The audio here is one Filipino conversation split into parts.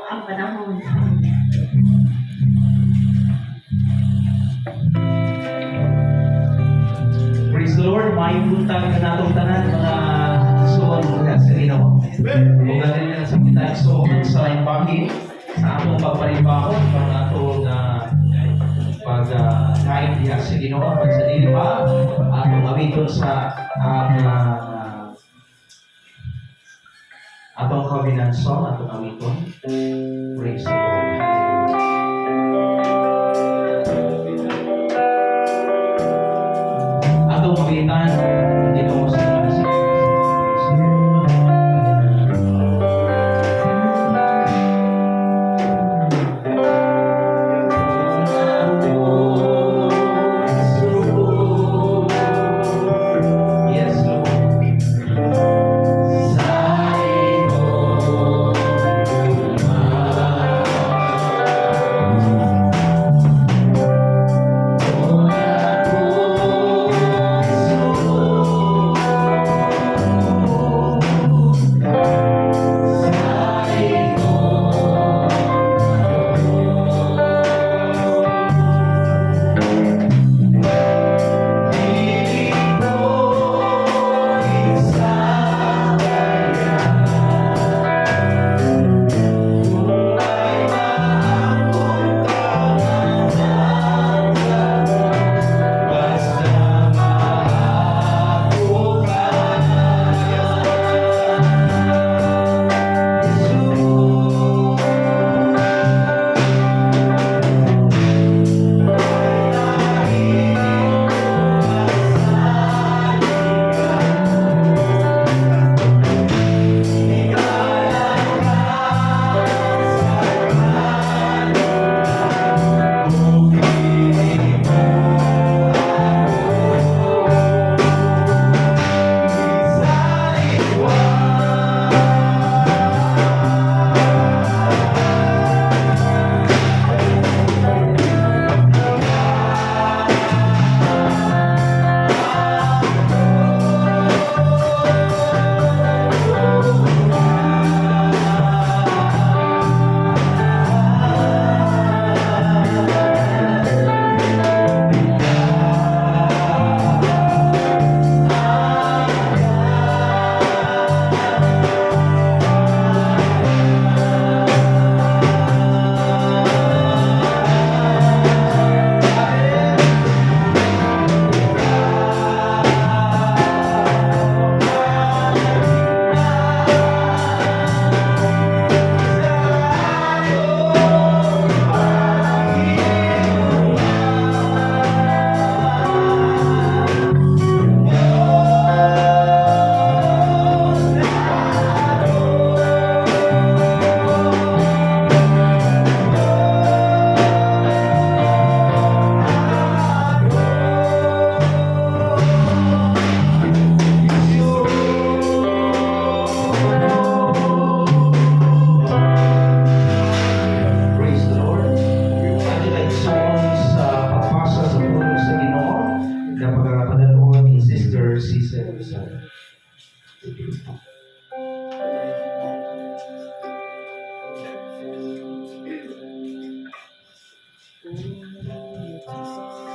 ang panahon. Praise the Lord, may buntag na natong tanan mga suon mula sa Ginoo. Ug ganin na sa kita suon sa lain sa atong pagpalibahon para atong pag-kain diha sa Ginoo pag sa dili pa atong awiton sa atong covenant song atong awiton. Praise the Lord. Atong mawitan dito mo sa Yes, Lord.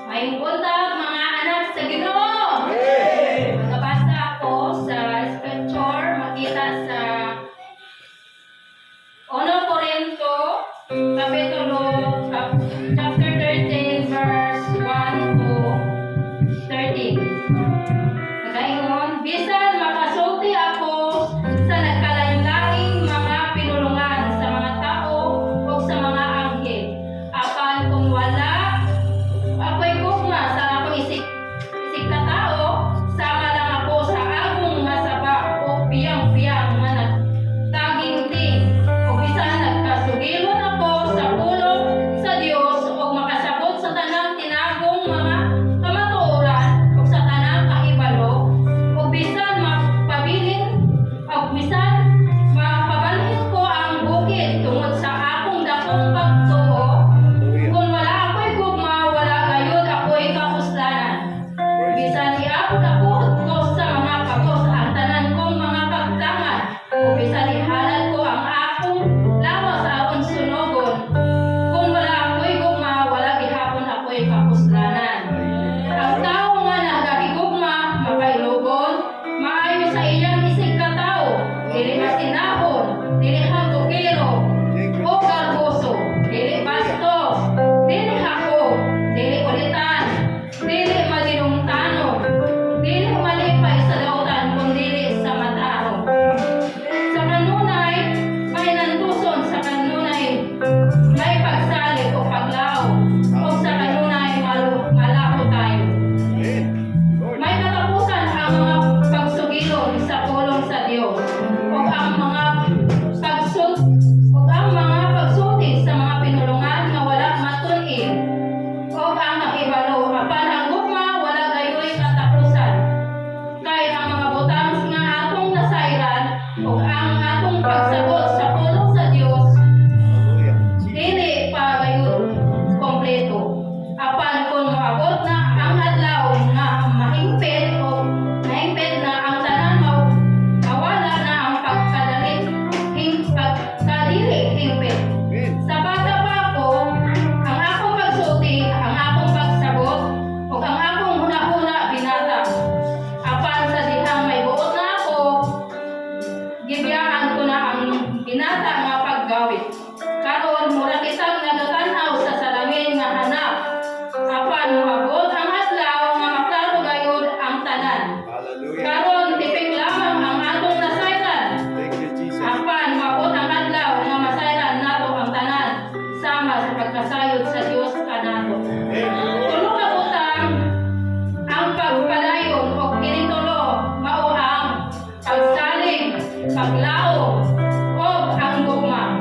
May buntag mga anak sa Ginoo. Nabasa ako sa scripture makita sa 1 Corinto kapitulo chapter 13 verse 1 to 13. Nagaingon, bisan makasulti ako sa nagkalain-laing mga pinulungan sa mga tao o sa mga anghel. Apan kung wala ako'y gugma sa akong isig ka tao, sama lang ako sa agong nga saba o piyang-piyang nga nagtaging-ting. O bisan nagkasugilon ako sa pulong sa Dios o makasabot sa tanang tinagong mga kamatuoran o sa tanang kahibalo, o bisan paglaom og ang gugma.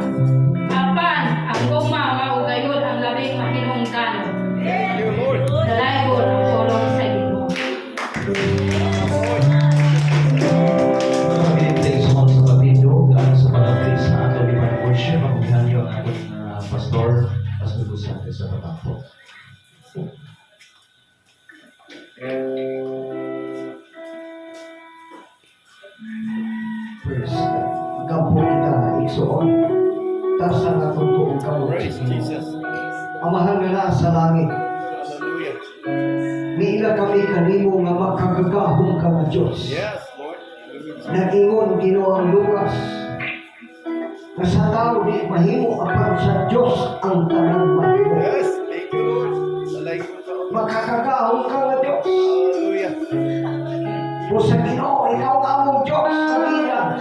Apan ang gugma mao gayud ang labing mahinungdan. Thank you, Lord. Dalaybon ang tulong sa Ginoo. Mga pinipili sa mga sa video, dahil sa pag-update sa ato di man worship, magugihan niyo ang ating pastor, Pastor Gusante sa Patampo. Praise God. Gampo kita igsoon. Tas ang natutuong kamot. Praise Jesus. Amahan nga na sa langit. Hallelujah. Miila kami kanimo nga makagagahong ka nga Diyos. Yes, Lord. Nagingon Ginoong Lucas nga sa tao di mahimo apan sa Diyos ang tanang mahimo. Yes, thank you, Lord. Salay ko sa Makakagahong ka nga Diyos. Hallelujah. O sa Ginoo, ikaw ang among Diyos. Amina.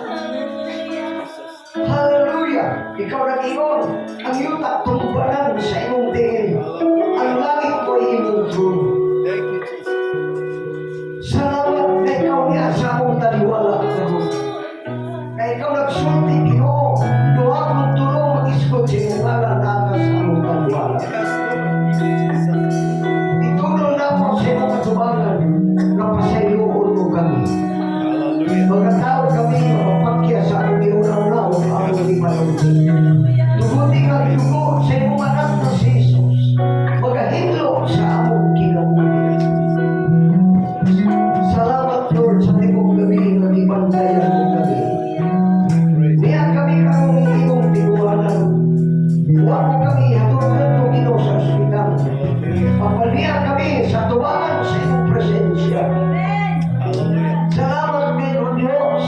Hallelujah. Ikaw nagingon. Ang yuta tumbanan sa imong tingin. Ang langit ko ay imong trono. Thank you, Jesus. Salamat na ikaw niya sa akong taliwala. Na ikaw nagsulti, Ginoo. Duha kong tulong mag-isgot sa iyong ngalan na sa among taliwala. Yes, Lord. Thank you, Jesus. Itulong na ako sa iyong katubangan na pasayloon mo kami. Hallelujah. Mga tao kami mapapakya sa aming iunaw-unaw ang aming ipanunti. Tuguti ka dugo sa iyong anak na si Jesus. Magahinlo sa among kinabuhi. Salamat Lord sa tibong gabi na ibandayan mo kami. Praise Niya kami karong iyong tiguanan. Huwag mo kami hatugan mo Ginoo sa ospital. Hallelujah. Papaliya kami sa tuwangan sa iyong presensya. Hallelujah. Salamat din o Diyos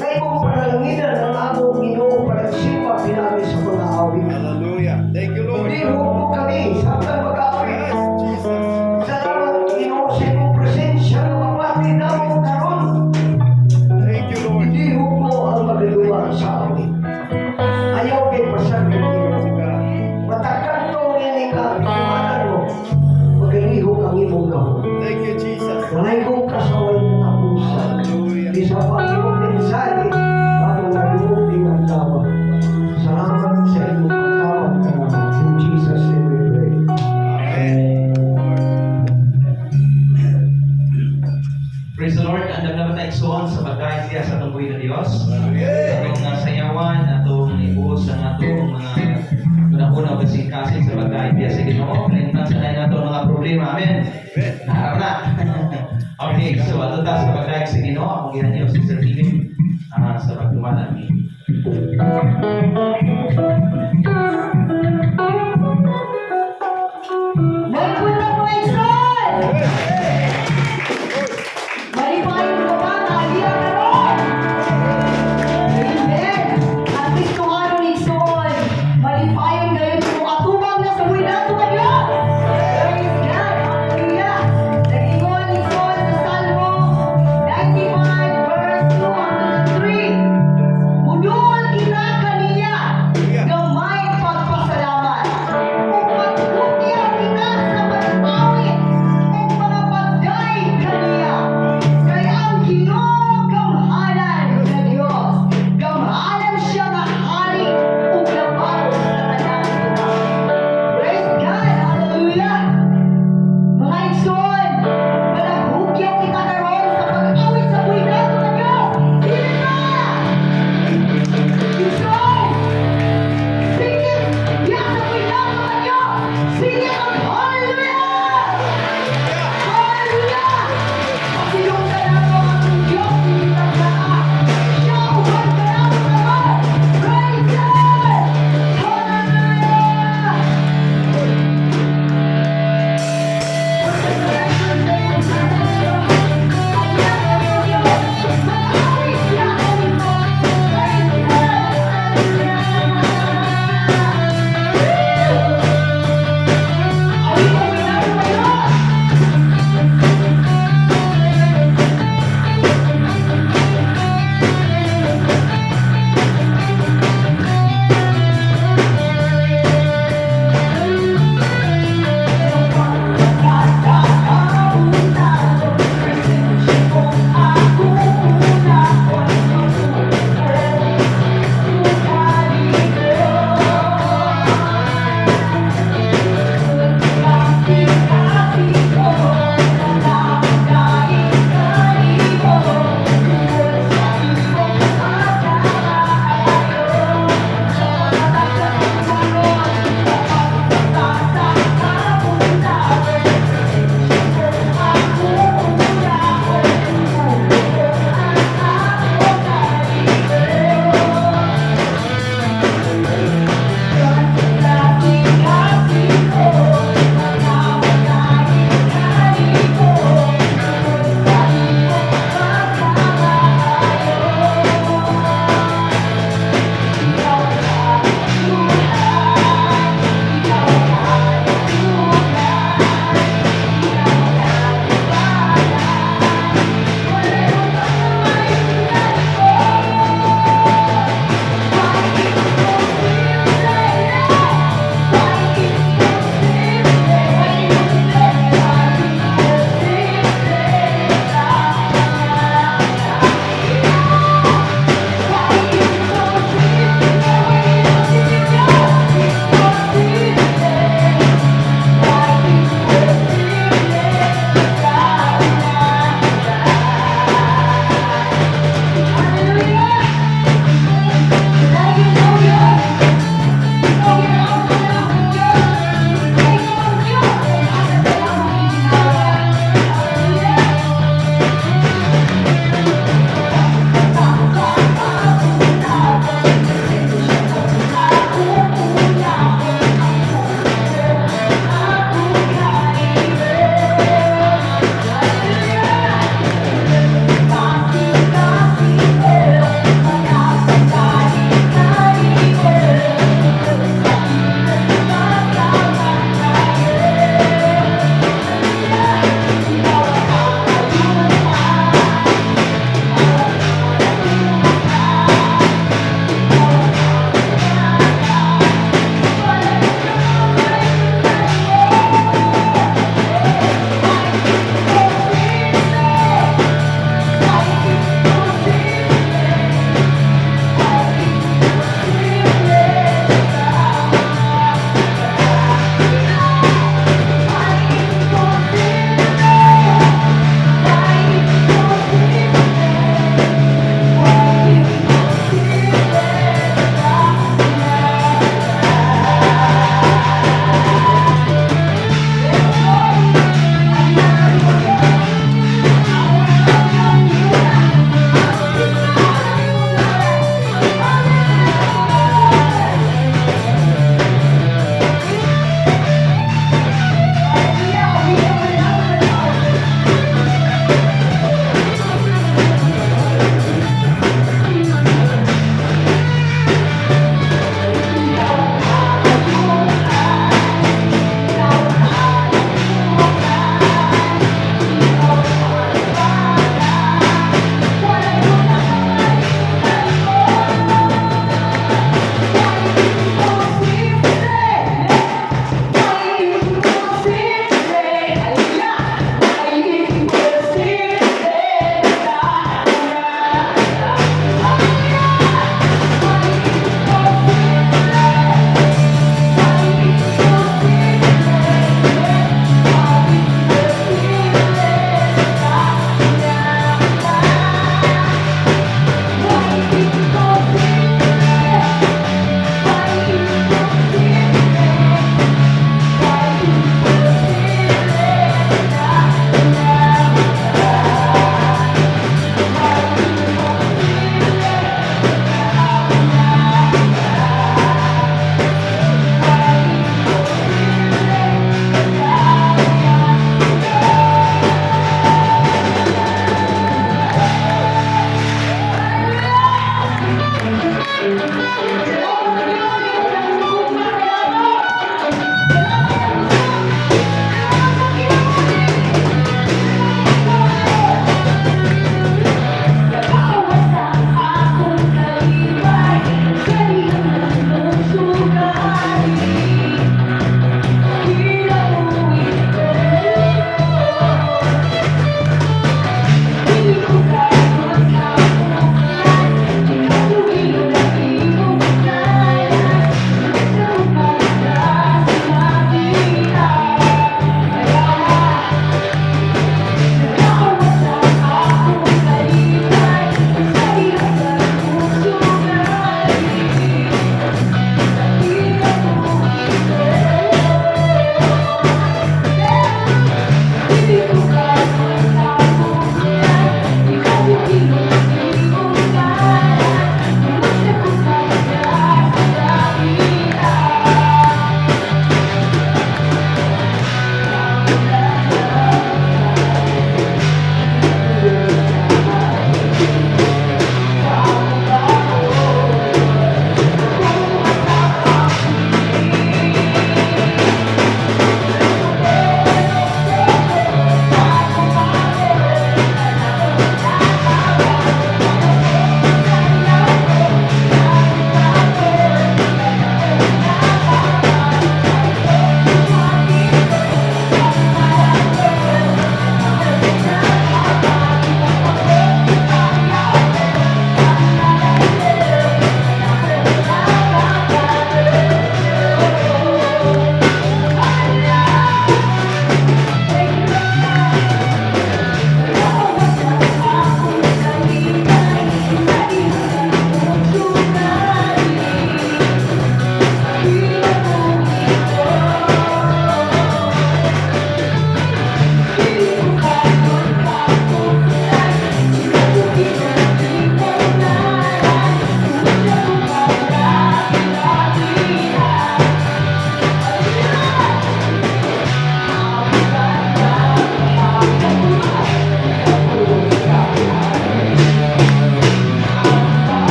na imong panalanginan ang among Ginoo para simpa pinagi sa mga awit. Hallelujah. Thank you, Lord. Hindi mo kami sa mag-awit. Yes, Jesus. Salamat Ginoo sa imong presensya na mapati namong karon. Thank you, Lord. Hindi mo ang magagawa sa awit. Ayaw kay pasagin Ginoo. Matakan to nini ka, tumanan mo. Magalihog ang imong gahon. Thank you, Jesus. Walay kong kasaway na tapusan. Hallelujah. Isa pa yung mensahe bago nagulong din ang tawa. Salamat sa inyong pagtawag ka naman. In Jesus' name we pray. Amen. Praise the Lord, andam naman tayo igsoon sa pagkain siya sa atong buhay na Diyos. Hallelujah. Atong sayawan, atong ibuhos ang atong mga unang-unang kasing-kasing sa pagkain siya sa Ginoo. Kalimutan sa tayo natong mga problema. Amen. Amen. Naharap na. Okay, so ato ta sa pagkain sa Ginoo. Ang gihan niyo si Sir Philip sa pagtumana. Nagpunta mo Israel! Malipain ko ba tayo karon? Amen. At Kristo nga nung Igsoon, malipain kayo kung atubang na sa buhay nato kayo. Praise God. Hallelujah. Nag-ingon Igsoon sa Salmo 95 verse 2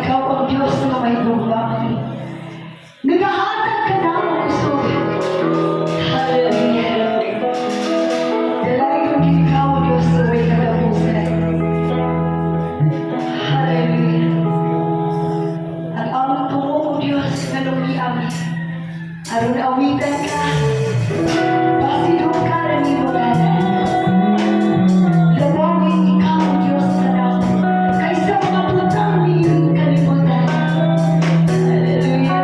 ikaw ang Diyos na may lumbang. Nagahatag ka na ang kusog. Hallelujah. Dalagang ikaw, Diyos, na may katapusan. Hallelujah. Ang among tungo, Diyos, na lumiang. Aron awitan ka. Pasidong ka na ni Bogana. Labawin ikaw, Diyos, na lang. Kaysa mga butang niling kalimutan. Hallelujah.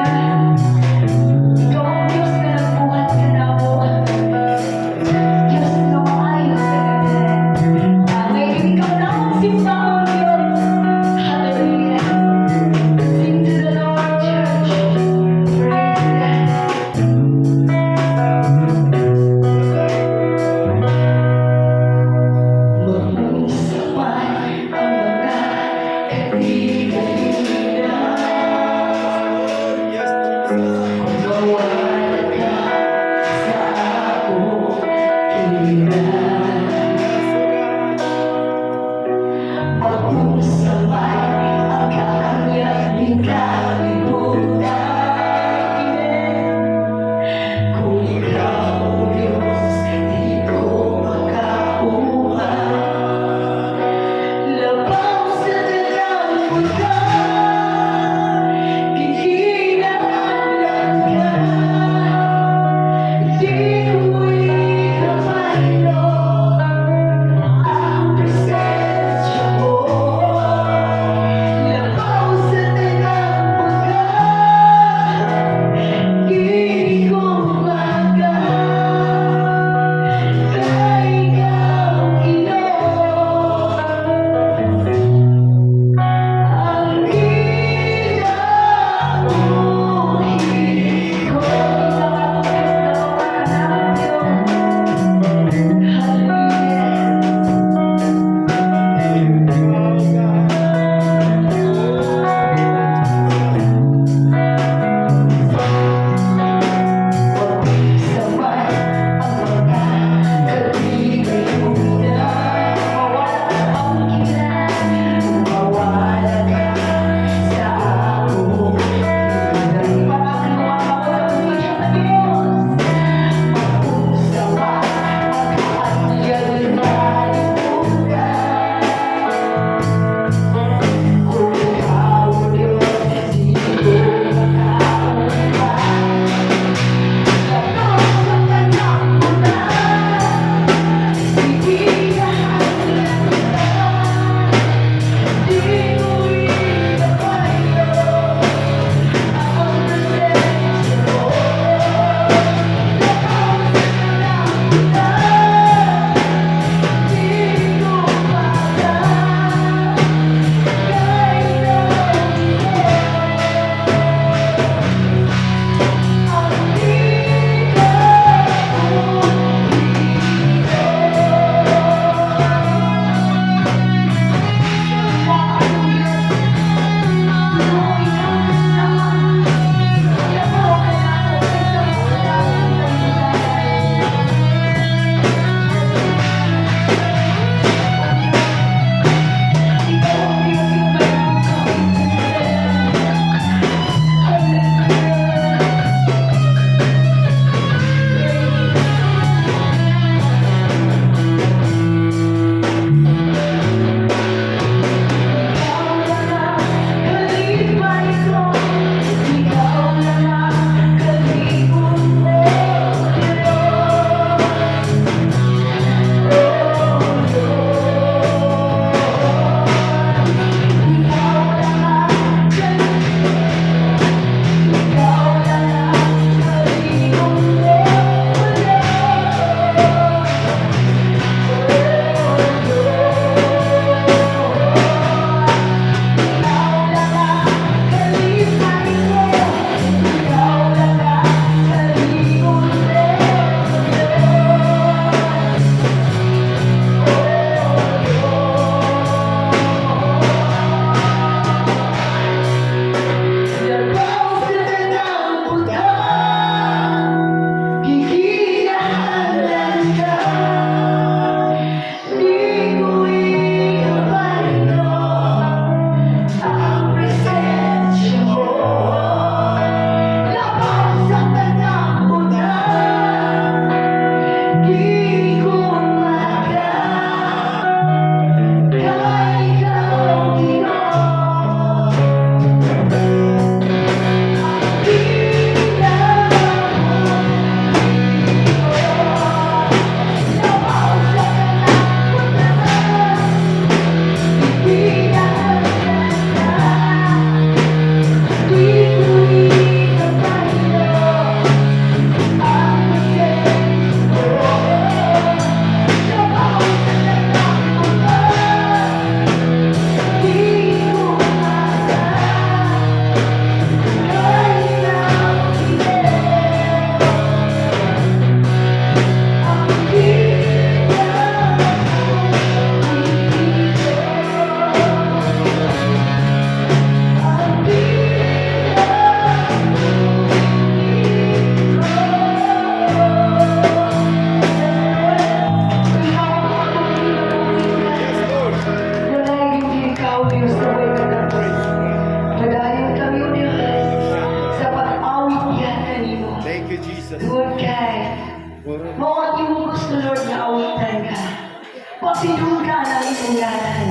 Papinugan ang inyong ngalan.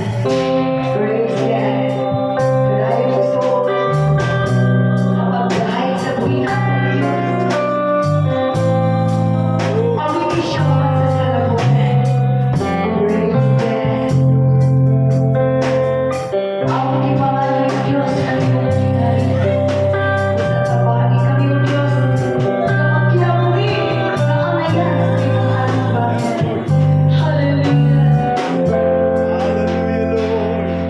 Praise God. Dahil gusto sa pagdahil sa buwinan ng Diyos. Pamili siya masasalamunan. Praise God. Ako di pangalan ng Diyos ang iyong ginagawa. Sa tabani kami ng Diyos. Kapag kinamuri sa kamayan sa iyong ating bayan. Hallelujah. Hallelujah, Lord.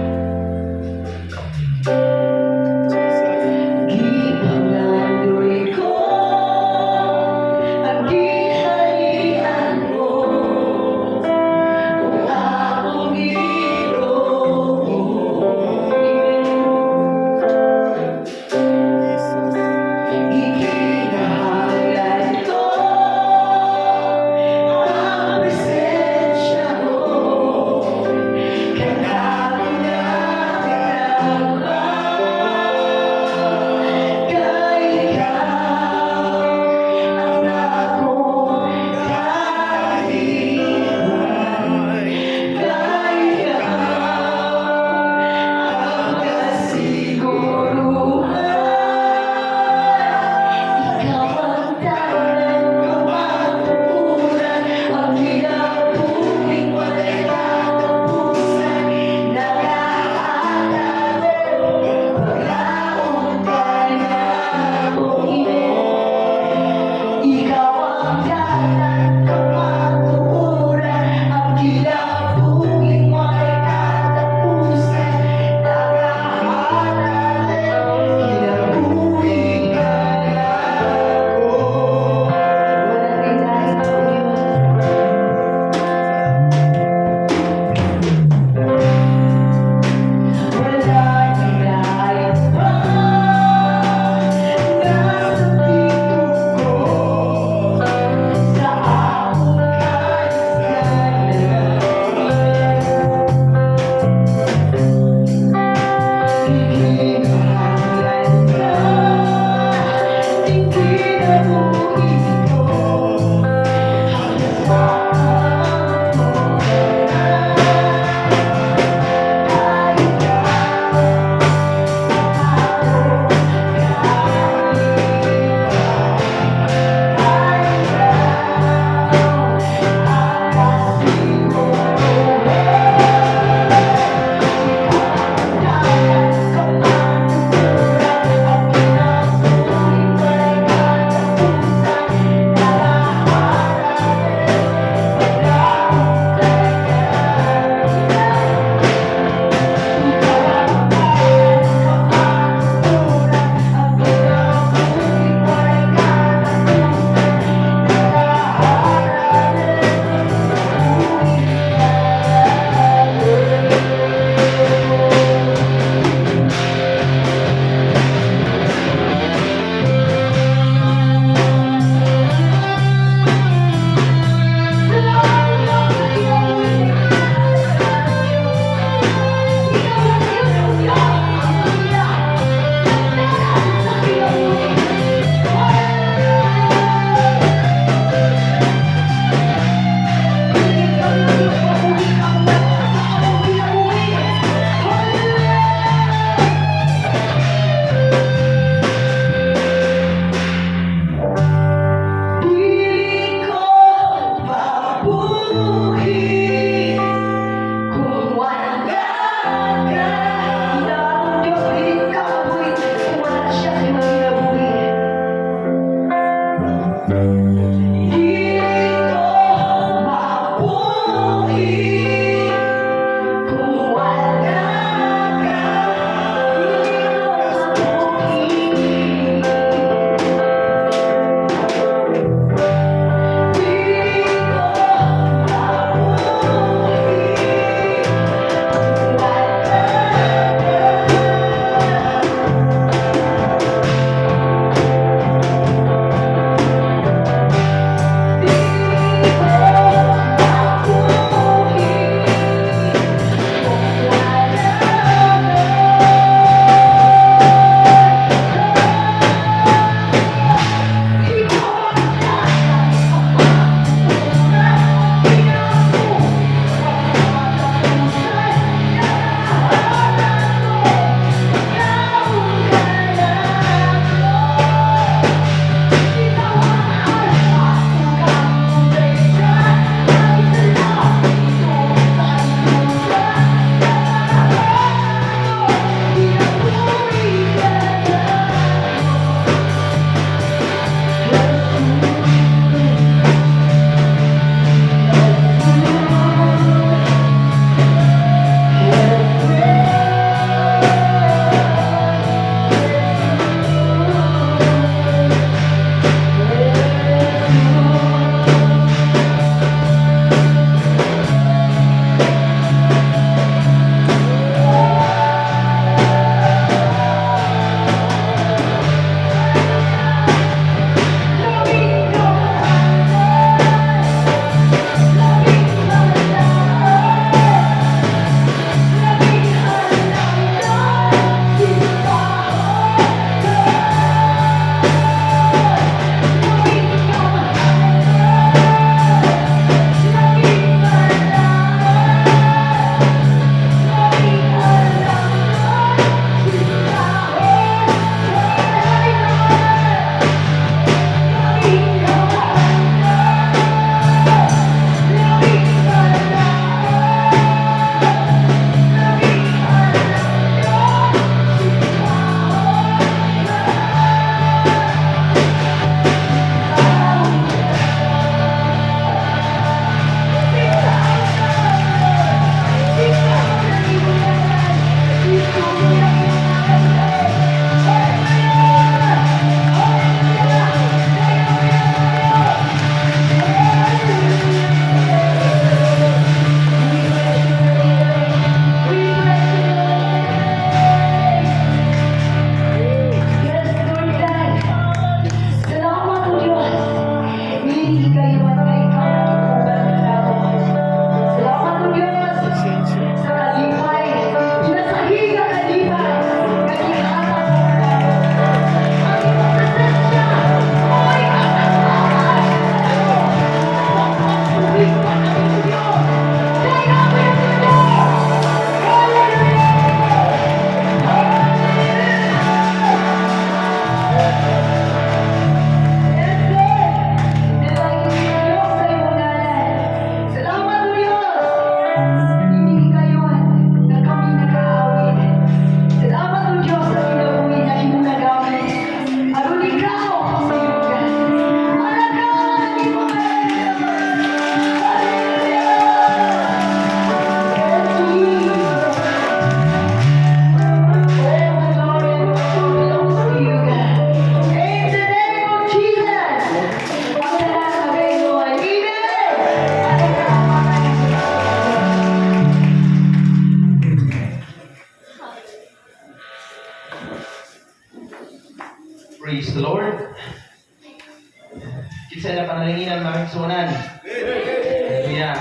na panalinginan mga kaigsunan. Hallelujah.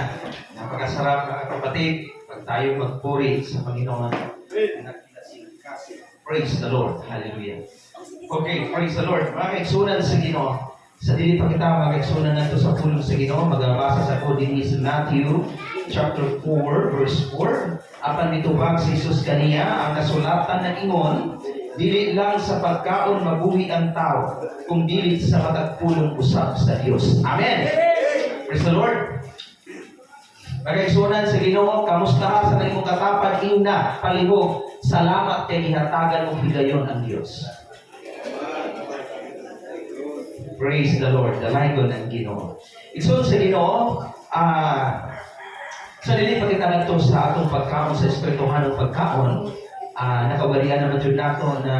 Napakasarap mga kapatid pag tayo magpuri sa Panginoon. Praise the Lord. Hallelujah. Okay, praise the Lord. Mga kaigsunan sa Ginoo. Sa dili pa kita mga kaigsunan nato sa pulong sa Ginoo, magabasa sa ko dinhi sa Matthew chapter 4 verse 4. Apan mitubag si Jesus kaniya ang kasulatan na ingon, dili lang sa pagkaon mabuhi ang tao, kung dili sa matagpulong usab sa Dios. Amen. Praise the Lord. Pagkaigsunan sa Ginoo, kamusta ka sa imong katapad ingna palihog? Salamat kay gihatagan mo higayon ang Dios. Praise the Lord, dalagon ang Ginoo. Igsoon sa Ginoo, sa dili pa kita ngadto sa atong pagkaon sa espirituhan ng pagkaon, nakawalian naman jud nato na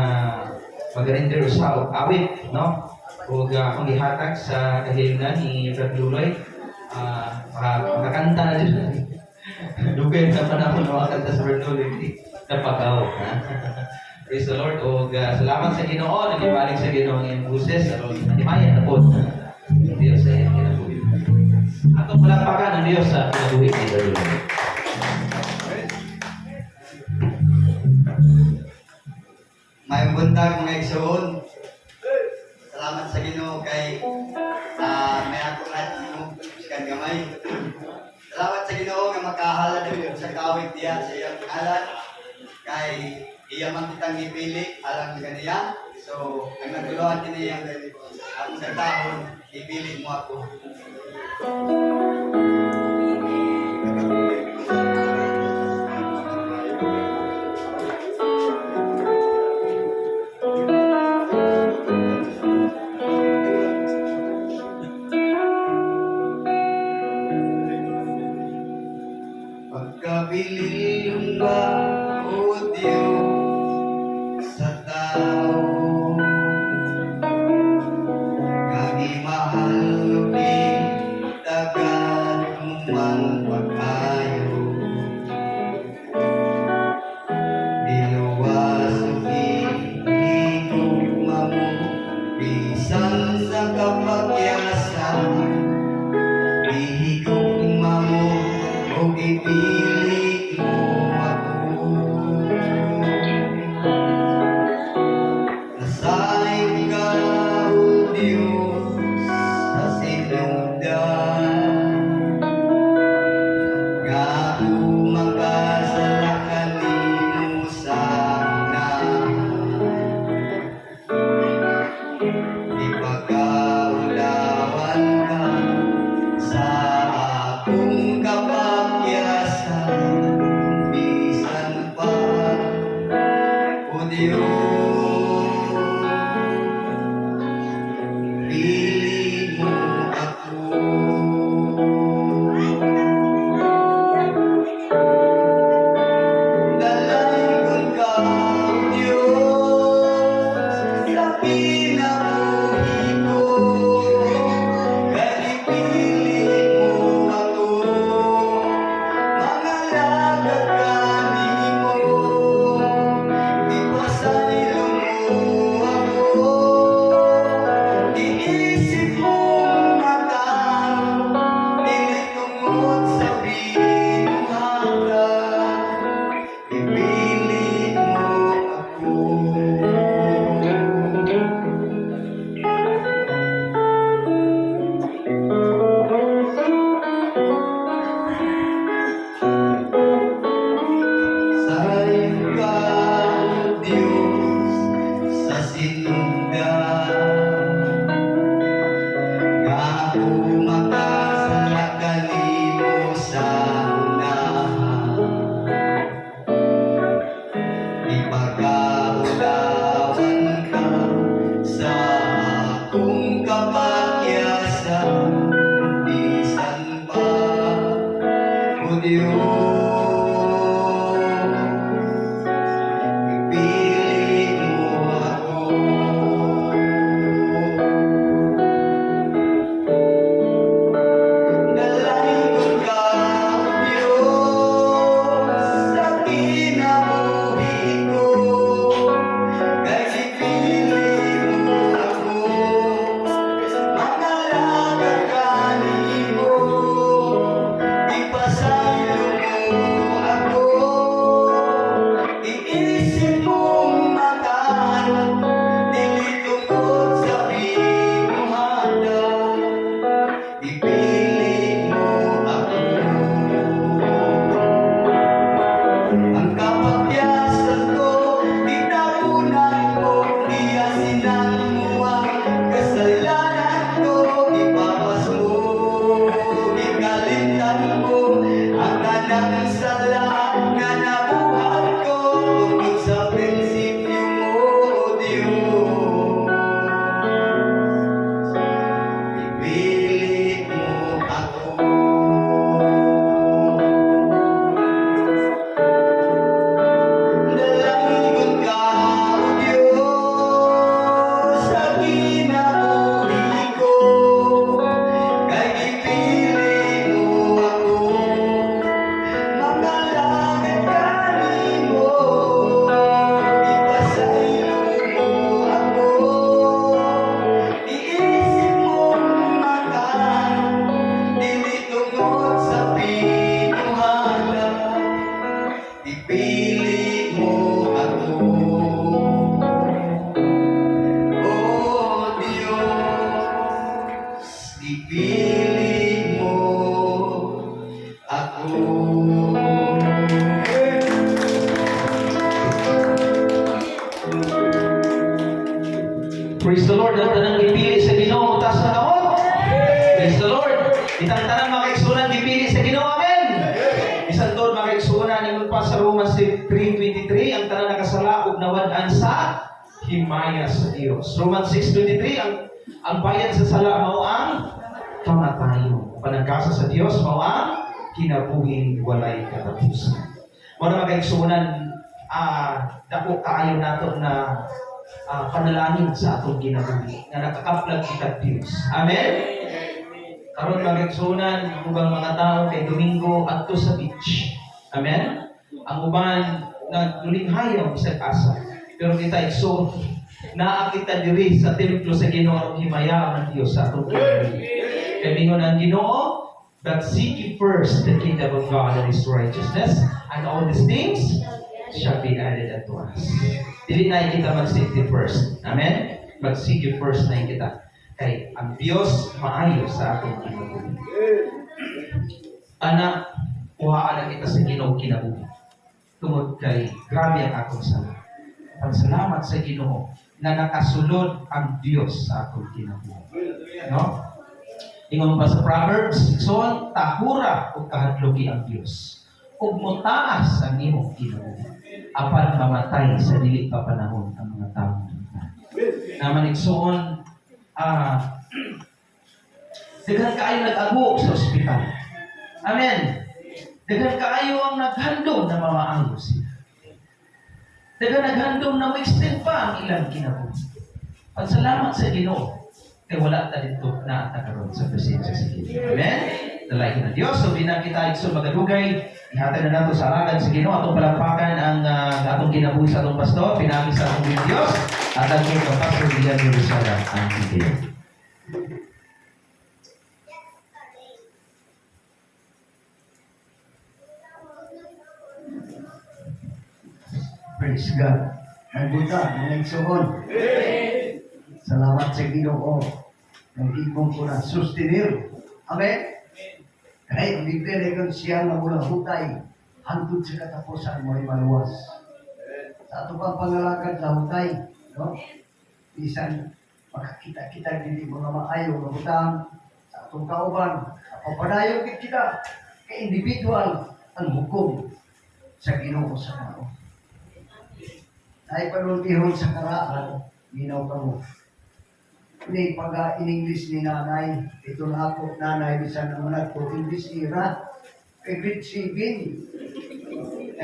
mag-render sa awit, no? Ug kung gihatag sa kahilingan ni Brad Luloy, makakanta na dyan. Dugay na panahon na makakanta sa Brad Luloy. Napagaw. Praise the Lord. O salamat sa Ginoo. Nagibalik sa Ginoo ng buses. Animayan na po. Diyos sa iyong kinabuhi. Atong palapakan ng Diyos sa kinabuhi ni Brad Luloy. May buntag mga igsoon. Salamat sa Ginoo kay may ako lahat mo kan gamay. Salamat sa Ginoo nga makahalad sa kawig diya sa iyang ngalan kay iya man kitang ipili alang kaniya. So ang naguluhan kini yang ako sa tahon ipili mo ako. Pagkabiling ba o Diyos sa tao, kami mahal lupi, tagad man pagkayo. Binuwasuki, higugma mo, bisan sa kapagyasan. Ihigugma mo, o ipili mo ako. Nasayo ka, O Diyos, sa sinugdan. Nga umakasalakan mo sa unahan. Ipagkaulawan ka sa akong kapagyasan, bisan pa, O Diyos, pili mo ako. Dalaygon ka, O Diyos, sa kinabuhi ko, kay ipili mo ako. Mga lagad kanimo, ipasaylo mo ako. Iisip mong matang, dili tungod sa binuhatan. Ipili mo ako. Sayo ka, O Diyos, sa sinugdan. Nga umakasalakan mo sa unahan. Ipagkaulawan ka sa akong kapagyasan, bisan pa, O Diyos, ipili mo ako. Dalaygon ka, O Diyos, sa kinabuhi ko, kay ipili mo ako. Mga lagad kapagyasan ko, tinapunan ko, iyasinan mo ang kasalanan ko, ipapas mo, ikalimtan mo, ang kanang sala nga nabuhat ko, tungkol sa prinsipyo mo, O Diyos. Ipilit mo ako. Dalangin ka, O Diyos, sa kinabuhi ko. Kay ipili mo ako. Mangalangin ka nimo. Ipasaylo mo ako. Iisip mo makan. Dili tungod sa pinuhala. Ipili mo ako. Oh Diyos, ipili mo ako. Praise the Lord. Ang tanang gipili sa Ginoo, taas na kamot. Praise the Lord. Itang tanang makaigsunan gipili sa Ginoo. Amen. Isang tod makaigsunan ni pa sa Romans 3:23, ang tanang nakasala ug nawad-an sa himaya sa Dios. Romans 6:23, ang bayad sa sala mao ang kamatayon. Panagkasa sa Dios mao ang kinabuhi walay katapusan. Mao na makaigsunan dako kaayo nato na panalangin sa atong kinabuhi nga nakakaplag kita Dios. Amen. Karon magigsunan ubang mga tao kay Domingo adto sa beach. Amen. Ang uban naglinghayaw sa asa. Pero kita igsoon naa kita diri sa templo sa Ginoo himaya ang Dios sa atong kinabuhi. Kay mingon ang Ginoo, that seek ye first the kingdom of God and His righteousness, and all these things shall be added unto us. Dili na kita mag-seek ye first. Amen? Mag-seek ye first na kita. Kay ang Dios maayo sa atong kinabuhi. Anak, kuhaan na kita sa Ginoo kinabuhi. Tungod kay grabe ang akong sala. Pagsalamat sa Ginoo na nakasulod ang Dios sa atong kinabuhi. No? Ingon pa sa Proverbs, son, tahura o kahadloki ang Dios. Ug motaas ang imong kinabuhi. Apan mamatay sa dili pa panahon ang mga tawo. Naman igsoon, daghan kaayo nag-ago sa ospital. Amen. Daghan kaayo ang naghandom na mamaayo sila. Daghan naghandom na ma-extend pa ang ilang kinabuhi. Pagsalamat sa Ginoo, kay wala ta dito na karon sa presensya sa Ginoo. Amen. Dalayan na Dios, so bilang kita igsoon magadugay, ihatag na nato sa aragan sa Ginoo, atong palampakan ang atong kinabuhi sa atong pastor, pinagi sa atong Dios, at ang atong pastor William Jerusalem ang video. Praise God. Nagbuta, mga igsoon. Salamat sa Ginoo. Nagigong ko na sustenir. Amen. Kahit bibigyan siya na mula hutay, hangtod sa katapusan mo ay maluwas. Sa ato pang pangalakad na hutay, no? Bisan, makakita-kita dili mga maayo na hutang sa atong kauban. Papadayon kita kay individual ang hukom sa Ginoo sa tao. Ay panultihon sa karaan, minaw ka mo. Hindi pag in-English ni nanay, ito na ako, nanay, bisan naman ako, English era, kay grade 7.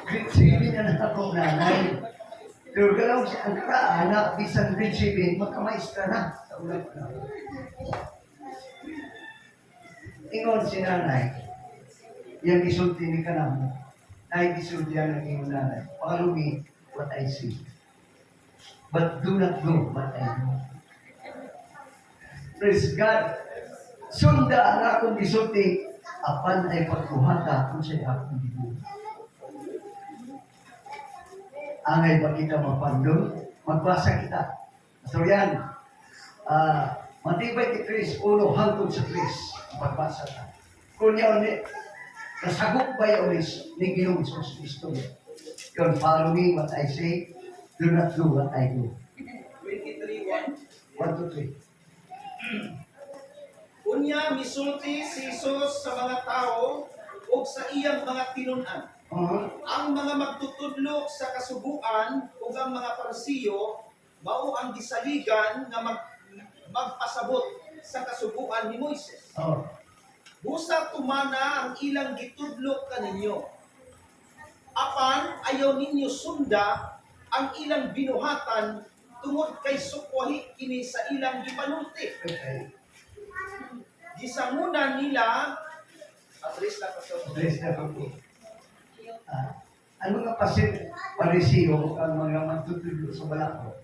Grade 7 na ako, nanay. Pero galaw siya ang karaan na, bisan grade 7, magkamaistra na. Sa ulang na. Ingon si nanay, yung isulti ni kanamo, ay isulti yan ng iyong nanay. Follow me, what I see. But do not go what I do. Praise God. Sunda ang akong gisulti, apan ay pagkuhata kung siya akong gibuhat. Angay ba kita mapandong? Magbasa kita. So yan, matibay ti 3, 1 hangtod sa 3. Pagbasa ta. Kung yan, Nasagop ba yung ni Ginoong Jesus Cristo? Yun, follow me what I say, do not do what I do. 23:1. 1, 2, 3. Unya misulti si Jesus sa mga tao o sa iyang mga tinunan. Ang mga magtutudlo sa kasubuan o ang mga Parisiyo mao ang gisaligan nga magpasabot sa kasubuan ni Moises. Oh. Busa tumana ang ilang gitudlo kaninyo. Apan ayaw ninyo sunda ang ilang binuhatan tungod kay sukwahi kini sa ilang gipanulti. Okay. Gisangunan nila address na pastor. Bless na po. Ang mga Parisiyo, ang mga magtutulog sa balako,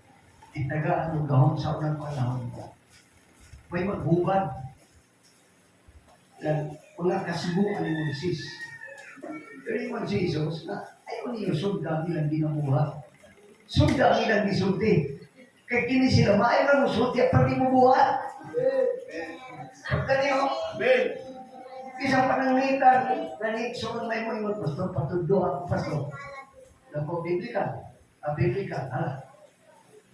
itaga ang gahon sa unang panahon mo. May maghubad. Mga kasibuan ni Moises. Pero yung si Jesus, na ayaw niyo sunda nilang dinamuha. Sunda nilang disulti. Kaya kini sila, maayaw na mo sulti at pag di mo buhat. Pagka niyo, Amen. isang panangitan, nanikson may mo yung pastor, patudo ako pastor. Napo, biblical. Biblical, ha?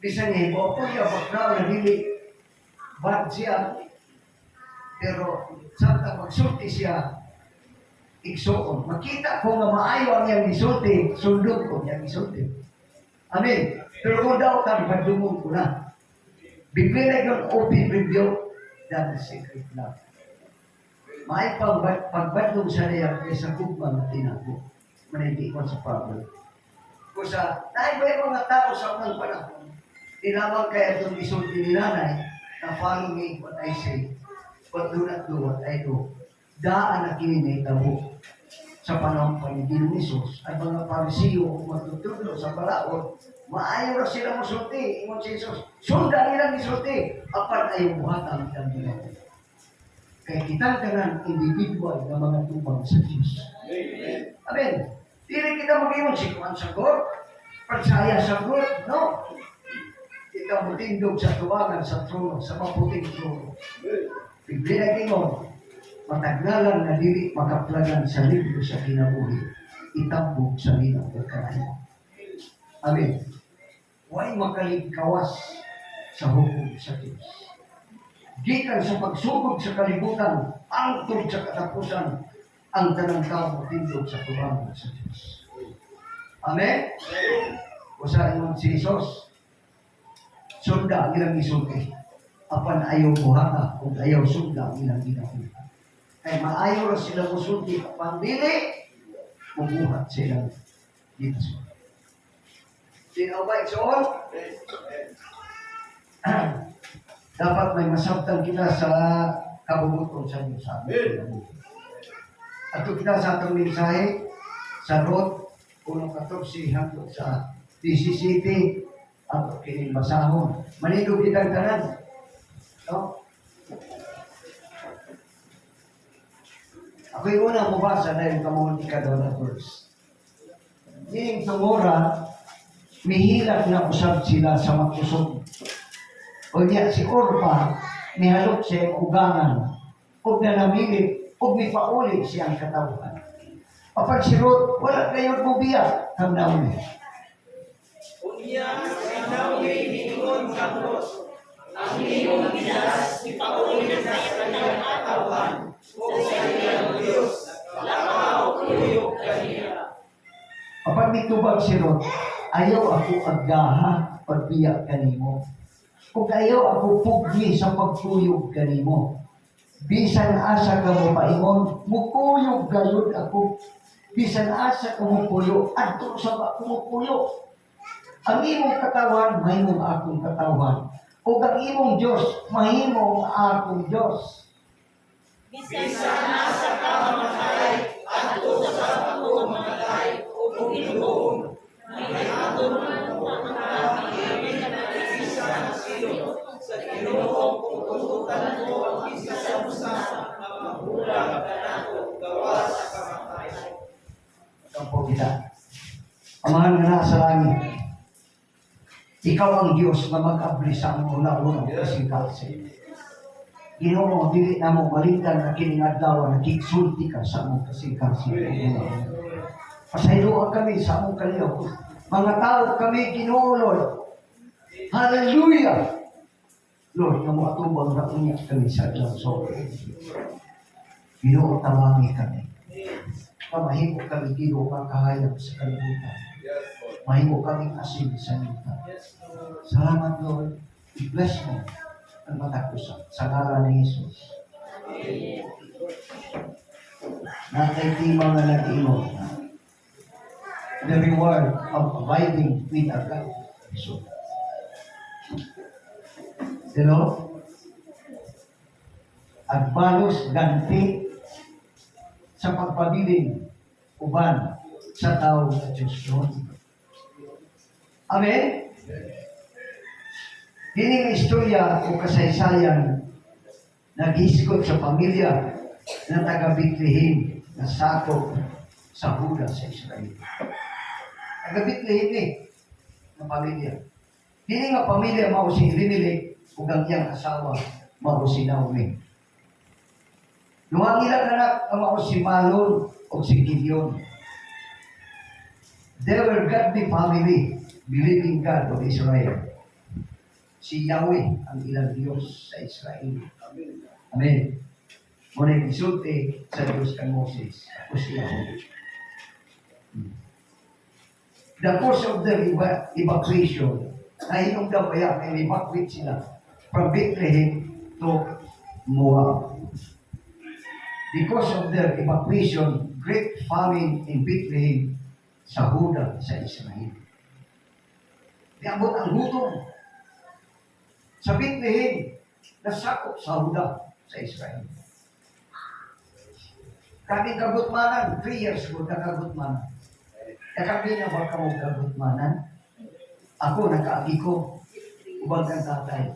Bisa niya, ibo ako niya, bakna, nabili. Bad siya. Pero, saan magsulti siya, iksoon. Makita ko nga maayo ang iyang isulti, sundog ko niyang isulti. Amen. Pero kung daw ka, padumong ko na. Bibili na yung open review, that is secret love. May pagbadlong sa niya sa kubang na tinago. Manindi ko sa Pablo. Kung sa, dahil ba yung mga tao sa unang panahon, tinawag kaya itong isulti ni nanay, na follow me what I say, but do not do what I do. Daan na kininitabo sa panahon pa ni Ginoong Isus, at mga Parisiyo kung matutulog sa balaod, maayaw na sila masulti. Ingon si Jesus, sundan nilang isulti, apan ayaw buhatan ang Ginoo. Kaya kita kanan individual na mga tubang sa Diyos. Amen. Dili kita mag-iwan si Kuan sagot, pagsaya sagot, no. Kita matindog sa tuwangan sa trono, sa maputing trono. Biblia kingon, matagnalan na dili makaplagan sa libro sa kinabuhi, itambog sa linaw pagkarayo. Amen. Huwag makaligkawas sa hukom sa Diyos. Gikan sa pagsugod sa kalibutan, angtod sa katapusan, ang tanang tao matindog sa tuwangan sa Diyos. Amen? Usahin mo si Jesus, sunda ang ilang isulti. Apan ayaw buhata kung ayaw sunda ang ilang ginagawa. Kaya maayaw na sila musulti. Apan dili, mabuhat sila dito sa sino ba ito? Dapat may masabtan kita sa kabubuton sa Diyos sa amin. At kita sa atong mensahe sa Rod 1:14 hangtod sa 17 at kining basahon. Manindog kitang tanan. No? Ako yung unang mabasa dahil kamuhon ikadawang verse. Dining tumura, mihilak na usab sila sa makusog. O niya si Orpa, mihalok siya ugangan, o na namilit, o mipauli siyang katawhan. Kapag si Ruth, wala kayong bubiyak, kamnaw niya. Unya sinaw niingon sa Diyos. Ang iyong binas ipauli sa kanyang katawan o sa iyang Diyos. Lakaw kuyog kaniya. Kapag mitubag si Ruth, ayaw ako aggaha pagbiyak kanimo. Kung ayaw ako pugli sa pagkuyog kanimo. Bisan asa ka mo paingon, mukuyog gayud ako. Bisan asa ka mo puyo, adto sa kumupuyo. Ang imong katawan, mahimong akong katawan. O ang imong Diyos, mahimong akong Diyos. Bisan nasa ka mamatay, adto sa akong mamatay, o Panginoon. May aton man sa Ginoo kung tututan mo ang isa sa usa na maghula kanato gawas sa kamatayon. Kampo kita. Amahan nga na sa langit. Ikaw ang Diyos na mag-abli sa ang una-unang kasingkalsin. Ginoo, dili na mo balikan na kining adlaw na kiksulti ka sa among kasing-kasing. Pasayloan kami sa among kaliyaw. Mga tao kami, Ginoo, Lord. Hallelujah! Lord, na mo atubang na unya kami sa adlaw. So, Ginoo, tawangi kami. Mahimo kami, Ginoo, kakahayag sa kalibutan. Mahimo kami asin sa lupa. Salamat, Lord. I-bless mo ang mata ko sa ngalan ni Jesus. Nakaitima nga nag-imo. The reward of abiding with our God. So, hello? At balos ganti sa pagpabiling uban sa tao sa Diyos yun. Amen? Hining istorya o kasaysayan nag-iskot sa pamilya ng taga-Bethlehem na sakop sa Huda sa Israel. Taga-Bethlehem na pamilya. Hining nga pamilya mao si Elimelech ug ang iyang asawa mao si Naomi. Duha ilang anak ang mao si Malon ug si Gideon. They were godly family, believing God of Israel. Si Yahweh ang ilang Diyos sa Israel. Amen. Muna isulti sa Diyos kang Moses. Ako si Yahweh. The cause of the evacuation, nahinong daw kaya may evacuate sila from Bethlehem to Moab. Because of their evacuation, great famine in Bethlehem sa Huda sa Israel. Diabot ang gutom. Sa Bethlehem, nasakop sa Huda sa Israel. Kaming kagutmanan, 3 years ago, nakagutmanan. Kami na ba ka mong kagutmanan? Ako, nakaagi ko, ubang kang tatay.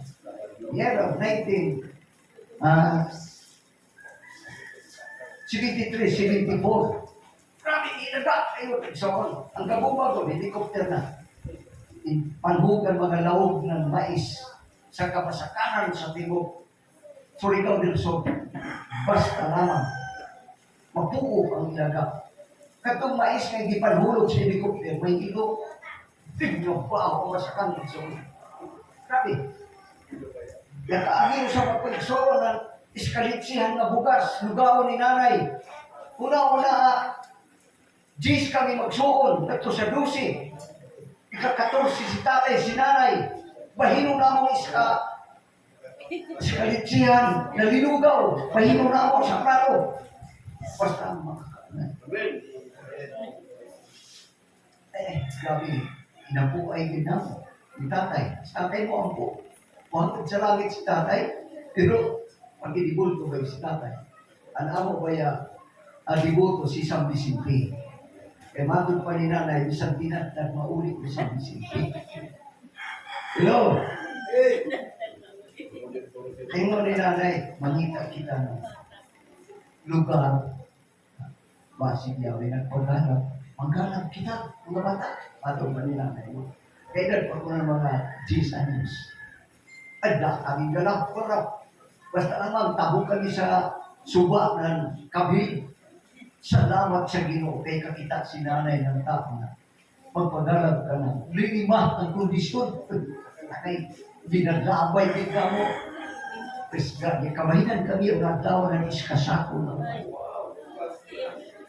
Year of 73, 74. Grabe, inaga, ayun, so, ang kabubago, helicopter na. Panhugan mga laog ng mais sa kapasakanan sa timog. Surigao del Sur. Basta lamang. Mapuo ang ilaga. Katong mais nga gipanhulog sa helicopter, may ilo. Tignan pa ako masakan ng Sur. Grabe. Yakaagin sa pagpagsoon ng iskalitsihan na bugas, lugaw ni nanay. Una-una, 10 kami magsuon, ito sa 12. Ika-14 si tatay, si nanay. Mahino na mo iskalitsihan na linugaw. Mahino na mo sa prato. Basta ang makakaanay. Grabe. Inapuay din na mo. Ni tatay. Si tatay mo ang po. Mahangad sa langit si tatay. Pero, pag-idibulto ba si tatay? Ang amo ba diboto si San Vicente? Kaya matod pa ni nanay, isang tinatag maulit ni San Vicente. Hello? Tingnan ni nanay, mangita kita ng lugar. Basig Yahweh nagpaghanap. Manghanap kita, mga bata. Matod pa ni nanay. Kaya nagpag ko ng mga 10 anyos. Adla, aming galap, korap. Basta naman, tabog kami sa suba ng kabil. Salamat sa Ginoo kay kakita si nanay ng tao na magpagalab ka na. Lima ang kondisyon. Ay, dinagabay din ka mo. Presga, kamahinan kami ang nagdawa ng iskasako na.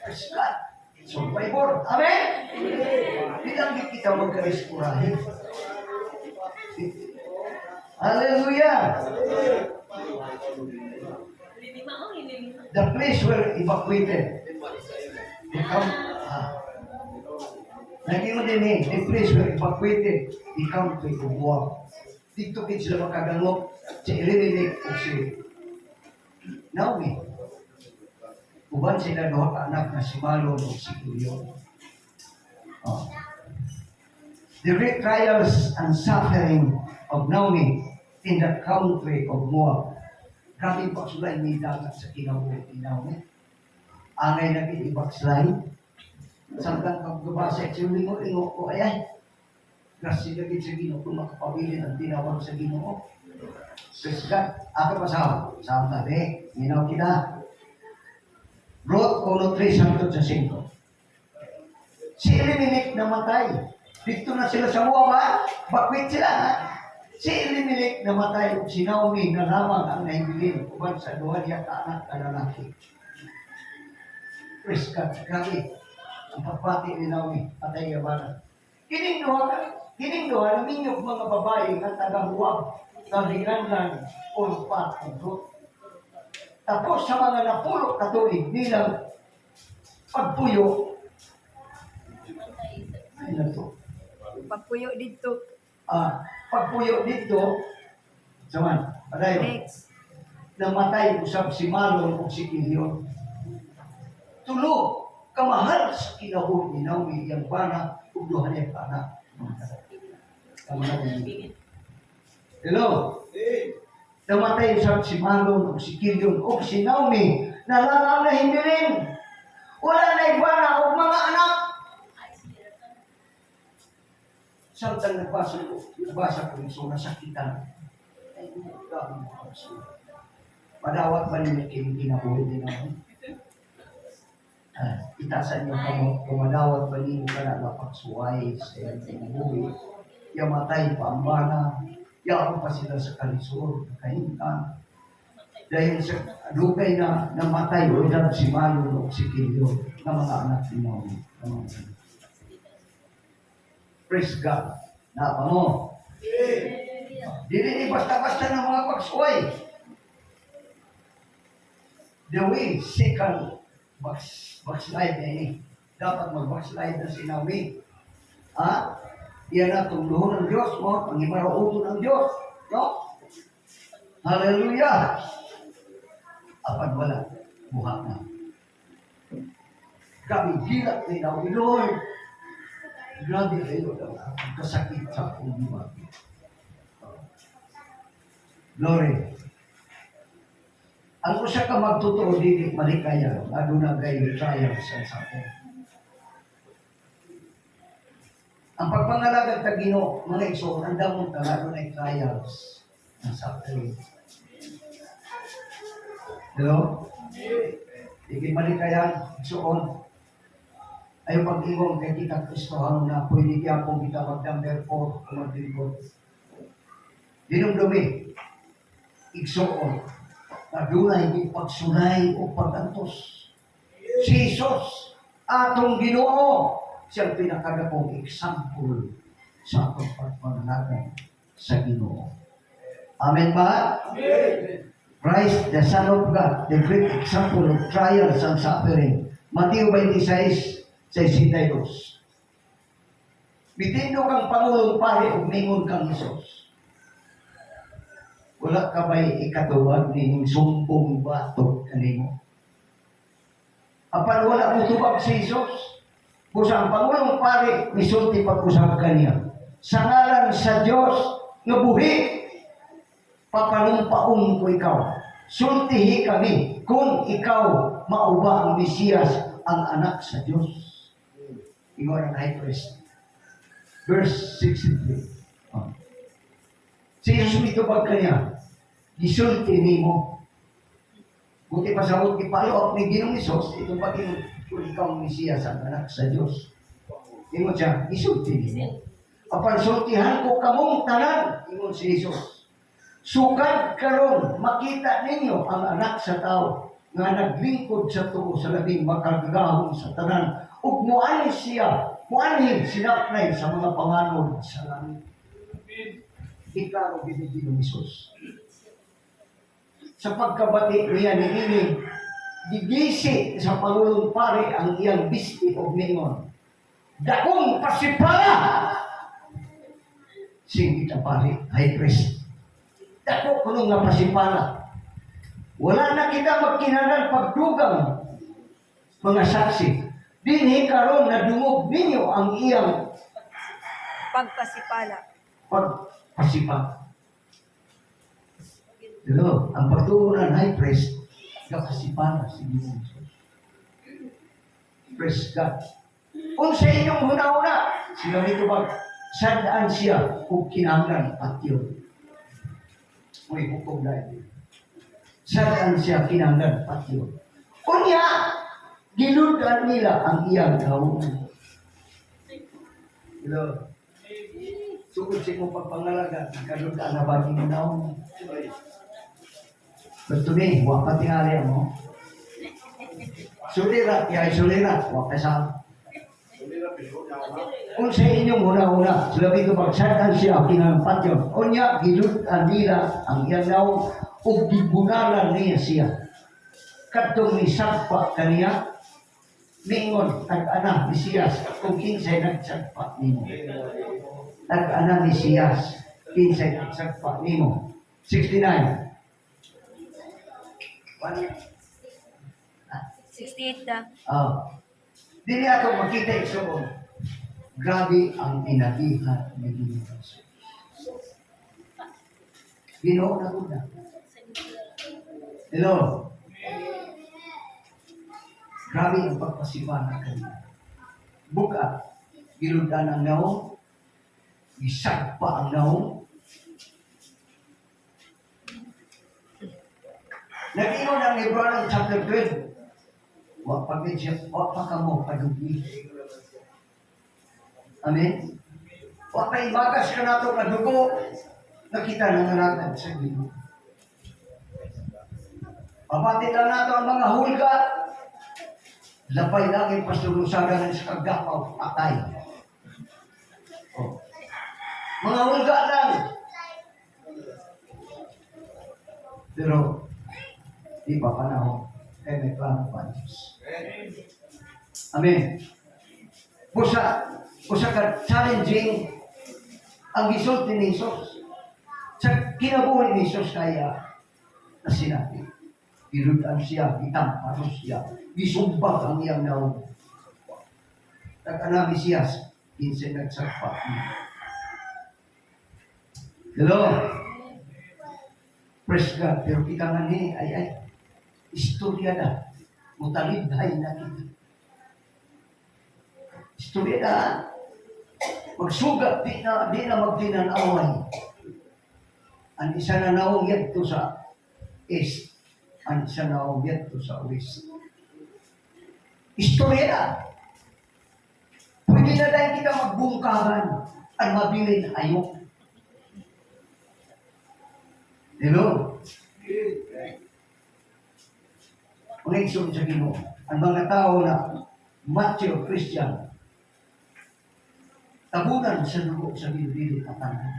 Presga, survivor. Amen? Bilang di kita magka-resturahin. Hallelujah! The place were evacuated. Naging din the place were evacuated. The country of war. Dito kin sila makagangot si Elimelech o si Naomi. Uban sila doon ka anak na si Malon o si Gideon. The great trials and suffering of Naomi in the country of Moab. Grabe pagsulay may dagat sa kinabuhi ni Naomi. Angay na kinibakslay. Samtang pagbabasa at lingo-lingo ko, ay, kasi lagi sa Ginoo kung makapabilin ang tinawag sa Ginoo. Praise God. Ako pa sa tabi. Minaw kita. Ruth 1:3-5. Si Elimelech namatay. Dito na sila sa Moab. Bakwit sila. Ha? Si Elimelech namatay. Si Naomi na lamang ang nahibilin. Uban sa duha niya ka-anak ka lalaki. Praise God. Grabe. Ang pagpati ni Naomi. Patay yabanan. Kining duha na minyog mga babae nga taga-Moab. Nalinganlan o patungkot. Tapos sa mga napulok na tuig nilang pagpuyo, ay na to. Pagpuyo dito. Pagpuyo dito, saman, padayo, Next. namatay usab si Malon o si Kilion. Tulog, kamahal sa kinahon ni Naomi yang bana ug duha niya ka anak. Kamahal niya. Hello? Namatay usab si Malon o si Kilion o si Naomi na langang na himbilin. Wala na ibana o mga anak. Samtang nagbasa ko so nasakitan. Ay, grabe mo ako. Madawat ba niyo yung kinabuhi din ako? Itasan niyo kung madawat ba niyo ka na napagsuway sa iyong kinabuhi. Yamatay pa ang bana. Yaman pa sila sa kalisod. Kahintan. Dahil sa lugay na namatay o si Malon o si Kilio na mga anak ni Naomi. Praise God. Napa mo? Dili basta-basta ng mga pagsuway. The way, second backslide na ini. Dapat mag-backslide na si Naomi. Iyan na tungluhon ng Diyos mo, pangimarauto ng Diyos. No? Hallelujah! Apag wala, buhat na. Kami hilat ni Naomi, Lord. Grabe kayo daw. Kasakit sa akong diwa. Glory. Ang usa ka magtuturo dili malikaya, lalo na gayon trials sa atin. Ang pagpangalagad ta Ginoo, mga igsoon, ang damong lalo na trials sa atin. Hello? Dili malikaya, igsoon. Ayaw pag-iwang kay kita Kristohan na pwede kaya kung kita mag-number 4 o mag-lingkod. Dinumdumi, igsoon, na doon hindi pagsunay o pag-antos. Si Jesus, atong Ginoo, siyang pinakagapong example sa atong pagpananagan sa Ginoo. Amen ba? Amen. Christ, the Son of God, the great example of trials and suffering. Mateo 26:62. Bitindo kang Pangulong Pari o mingon kang Isos. Wala ka ba'y ikatuwag nining sumpong batok kanimo? Apan wala mo tubag si Isos. Kung ang Pangulong Pari, misulti pag-usap kaniya. Sa ngalan sa Diyos, nabuhi, papanumpaon ko ikaw. Sultihi kami kung ikaw mauba ang Mesiyas, ang anak sa Diyos. Ingon ang high priest. Verse 63. Si Jesus mitubag kaniya, gisulti nimo. Buti pa sa buti follow up ni Ginong Isos, itong pag-ingon, kung ikaw ang Mesiyas, ang anak sa Diyos. Ingon siya, gisulti nimo. Apan sultihan ko kamong tanan, ingon si Jesus. Sukad karon makita ninyo ang anak sa tao nga naglingkod sa tuo sa labing makagagahon sa tanan ug muanhi siya, muanhi sinapnay sa mga panganod sa langit. Ikaw binigyan ng Isus. Sa pagkabati niya ni ini, gigisi sa Pangulong Pari ang iyang bisti o mingon. Dakong pasipala! Sing kita pari, high priest. Dako kunong nga pasipala. Wala na kita magkinanan pagdugang mga saksi. Dinhi karon na dungog ninyo ang iyang Pagpasipala. pagpasipa. Hello, ang pagtuo ng high priest, kapasipala si Jesus. Praise God. Kung sa inyong huna-huna, sila nito ba, sadaan siya kung kinanglan at yun. Uy, hukom dahil. Saan siya kinanglan patyo. Kunya, giludan nila ang iyang kaunan. Hello. Sugod si mong pagpangalaga, nakaludan na baging naon. Betul ni, buat pati hari mo. Sulirat, ya sulirat, buat kesal. Kung sa inyong una-una, selabi ko pagsakan siya, kinampat yun. Kunya, giludan nila ang iyang naon, o gibunalan niya siya. Katong ni sagpa kaniya, mingon, tag-ana ni Siyas, kung kinsay nagsagpa nimo. Tag-ana ni Siyas, kinsay nagsagpa nimo. 69. 68 na. Dili ako makita isuon. Grabe ang inabihan ni Ginoo. Ginoo na una. Hello. Grabe ang pagpasipan na kanina. Buka, giludan ang naong, isagpa ang naong. Nag-inom ng Hebrew chapter 12. Wag pa ka mo padugi. Amen? Wag pa imagas ka na ito padugo. Nakita na natin sa Ginoo. Pabatid lang nato ang mga hulga. Lapay lagi pasulusagan sa kagapaw, patay. Oh. Mga hulga lang. Pero, di ba panahon? Kaya may plano pa Diyos. Amen. Busa ka challenging ang gisod ni Jesus. Sa kinabuhi ni Jesus kaya na sinabi. Iludan siya, itamparos siya, isumbag ang iyang naong. Nag-anami siya, kinsay nagsagpa. Hello? Praise God. Pero kita nga ni, istorya na. Mutalid na kita. Istorya na. Magsugat, di na magtinanaway. Ang isa na naong yan to sa east. Ang isa na naong yan to sa west. Istorya na. Pwede na dahil kita magbungkahan at mabilin ayok. Hello? Connection sa Ginoo. Ang mga tao na mature Christian, tabunan sa dugo sa bibili at tanan.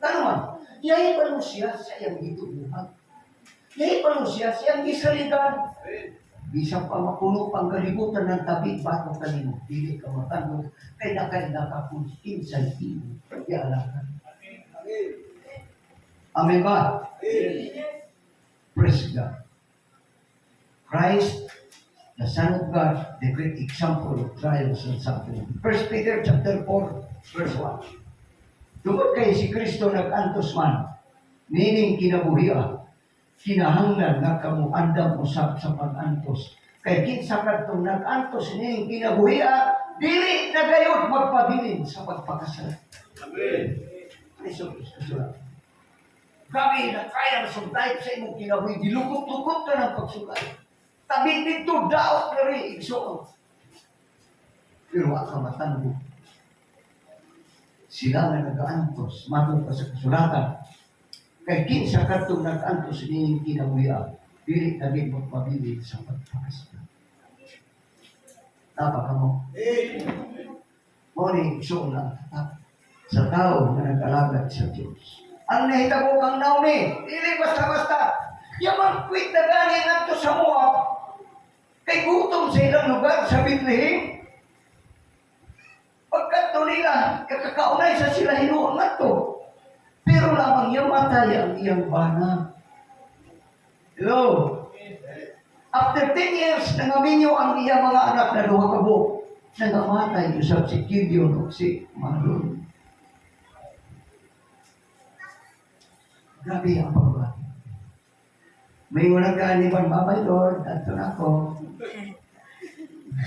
Kanuman, yayin pa mo siya sa iyang gitubuhan. Yayin pa mo siya sa iyang gisaligan. Bisang pa mapuno pang kalibutan ng tabi, bago kanino, dili ka matano, kaya nakapunsin sa iyo, ialakan. Amen ba? Praise God. Christ, the Son of God, the great example of trials and suffering. 1 Peter chapter 4, verse 1. Tungod kay si Kristo nag-antos man, meaning kinabuhian, kinahanglan na kamuandam usap sa pag-antos. Kay kinsa kadtong nag-antos meaning kinabuhian, dili na gayud magpabilin sa pagpakasala. Amen. Kristo. Grabe na kaya na sundayt sa imong kinabuhi. Dilukot-lukot ka ng pagsulay. Tabi dito, daot na rin, igsoon. Pero waka matango. Sila na nag-aantos, matong pa sa kasulatan. Kaya kinsa katong nag-aantos nining kinabuhi, dili na rin magpabili sa pagpakasala. Tapa ka mo. Morning, igsoon lang. Sa tao na nag-alagad sa Diyos. Ang nahitabo kang nauni, dili basta-basta. Yaman kwit na gani nato sa Moab. Kay gutom sa ilang lugar sa Bethlehem. Pagkanto nila, kakakaunay sa sila hinuang nato. Pero lamang yamatay ang iyang bana. Hello? After 10 years, nangaminyo ang iyang mga anak na duha ka buok. Nangamatay usap si Gideon o si Malon. Grabe ang pagbabago. May unang kaaniban, Babay Lord, ato na ako.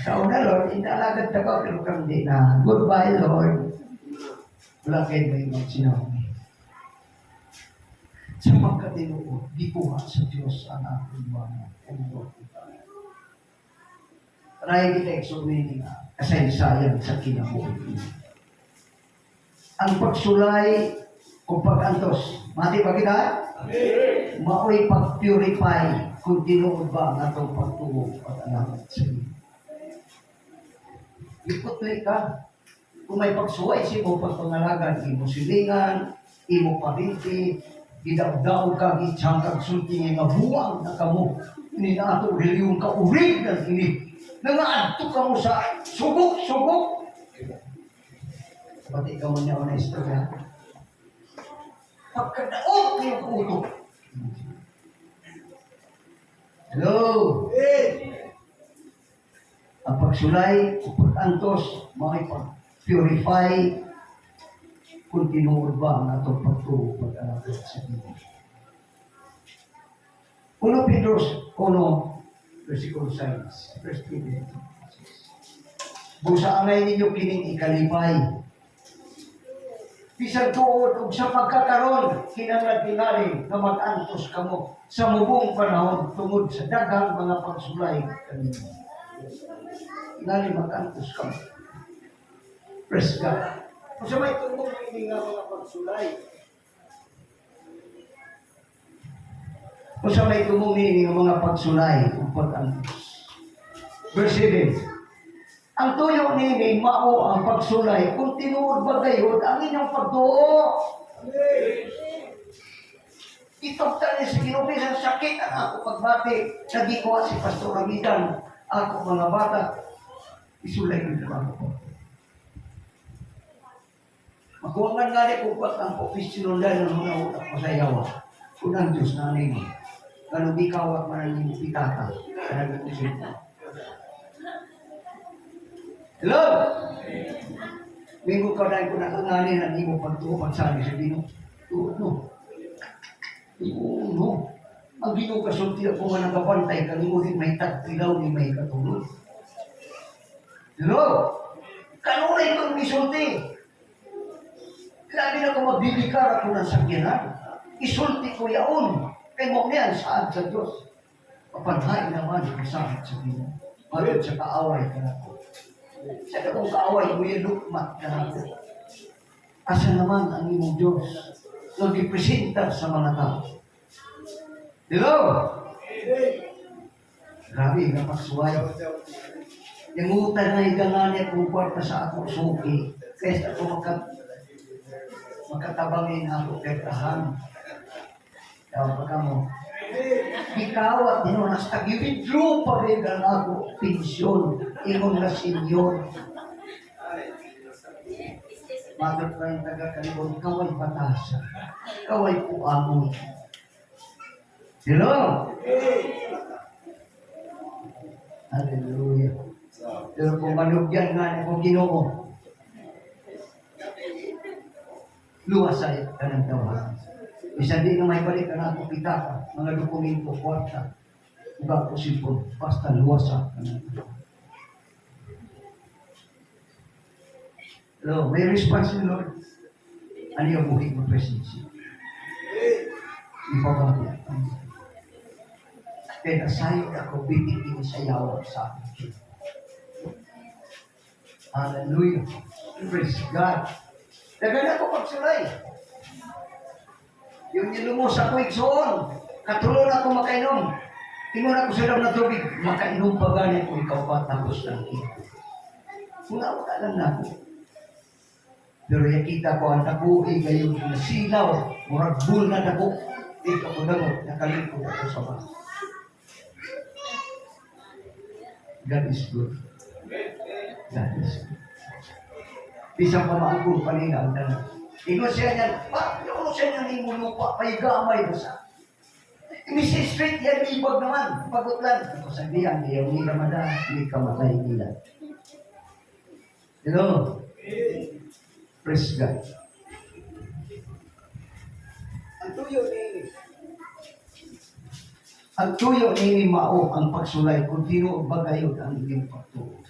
Sa una, Lord, inalagad na ko, pero kang di na. Goodbye, Lord. Wala kayo may mag-sinabi. Sa pagkatinuod, gibuha sa Diyos ang ating mga puno. Raya kita exumini nga, kasaysayan sa kinabuhi. Ang pagsulay kung pag-antos, mati ba kita? Mao'y pag-purify kung tinuod ba ang atong pagtuo at alamat sa iyo. Iputli ka. Kung may pagsuway si mo pagpangalagan, imo silingan, imo parinti, gidawdaw ka, gitsang sulti nga buwang na kamo, ini na ato reliyon ka urig ng ini. Nangaadto ka mo sa sugok-sugok. Pati ka mo niya honesto ka. Pagkadaot yung puto. Hello? Ang pagsulay, o pag-antos, makipag-purify, kung tinuod ba ang atong pagtuo pag-alakot sa Diyos. Uno Pedro 1, versikulo 6, verse 3. Busa angay ninyo kining ikalipay. Bisan tuod ug sa pagkakaroon, kinanglan tingali na mag-antos kamo sa mubong panahon tungod sa daghang mga pagsulay kanimo. Tingali mag-antos kamo. Praise God. Kung sa may tungkol hindi nga mga pagsulay, Kung sa may tumungin ng mga pagsulay o pag-antos. Verse 7. Ang tuyo nini mao ang pagsulay kung tinuod ba gayud ang inyong pagtuo. Itokta ni sa ginubisan sakit ang ako pagbati. Nagikuha si Pastor Amidan. Ako mga bata. Isulay ko na ako. Makuwangan nga rin kung ba't ang professional dahil ng mga utak masayawa. Kung ang Diyos na nini. Kalau di kawat man ang pitaka. Kaya nag-usip na. Hello? Minggu ka dahil kung nakanganin ang imo pagtuman sa amin sa Dino. No. No. Ang Dino kasulti ako nga nagabantay kalimutin may tagtilaw ni may katulog. Hello? Kanunay kong misulti. Labi na ko magbibikar ako ng sakyanan. Isulti ko yaon. Kaya mo niyan saan sa Diyos. Papanhay naman kung saan sa Dino. Magod sa kaaway ka na ko. Sa kung kaaway mo yung lukmat na ako. Asa naman ang imong Diyos na gipresenta sa mga tao. Hello? Grabe, napaksuway. Yung utang na iganganit kung kwarta sa ako suki. Kaya ako magkatabangin ako ketahan. Kaya pagka mo, ikaw at ninunas tag-withdraw pa rin ang ako pensyon. Ingon na senyor. Magat pa yung taga-kalibon, kaway patasa. Kaway po amon. Hello? Hallelujah. Pero kung manugyan nga na kung Ginoo, luwasay ka ng tawahan. Isa din na may balik ka na ako pitaka, mga dokumento, kwarta, uga ko sipon, basta luwasa ka ng tawahan. Hello, may response ni Lord. Ano yung buhay mo presensya? Ipabagay. Kaya nasayod ako, bibigyan sa yawa sa akin. Hallelujah. Praise God. Dagan ako pagsulay. Yung nilumos ako iksoon, katulon ako makainom. Ingon ako sa daw na tubig, makainom pa ganyan kung ikaw pa tapos lang ito. Kung ako lang na ako. Pero yakita ko ang tabuhi ngayon na silaw, murag bull na dako. Ito ko damot, nakalikot ako sa bas. God is good. God is good. Isang pamaagul panina ang tanong. Ingon siya niyan, ano siya niyan yung lupa, paigamay ba sa? Mrs. Street, yan ibag naman, pagutlan. Ako sabihan, hindi yung ramada, hindi ka matay nila. Hello? Praise God. Ang tuyo ni mao ang pagsulay kung tinuod ba gayud ang iyong pagtuo.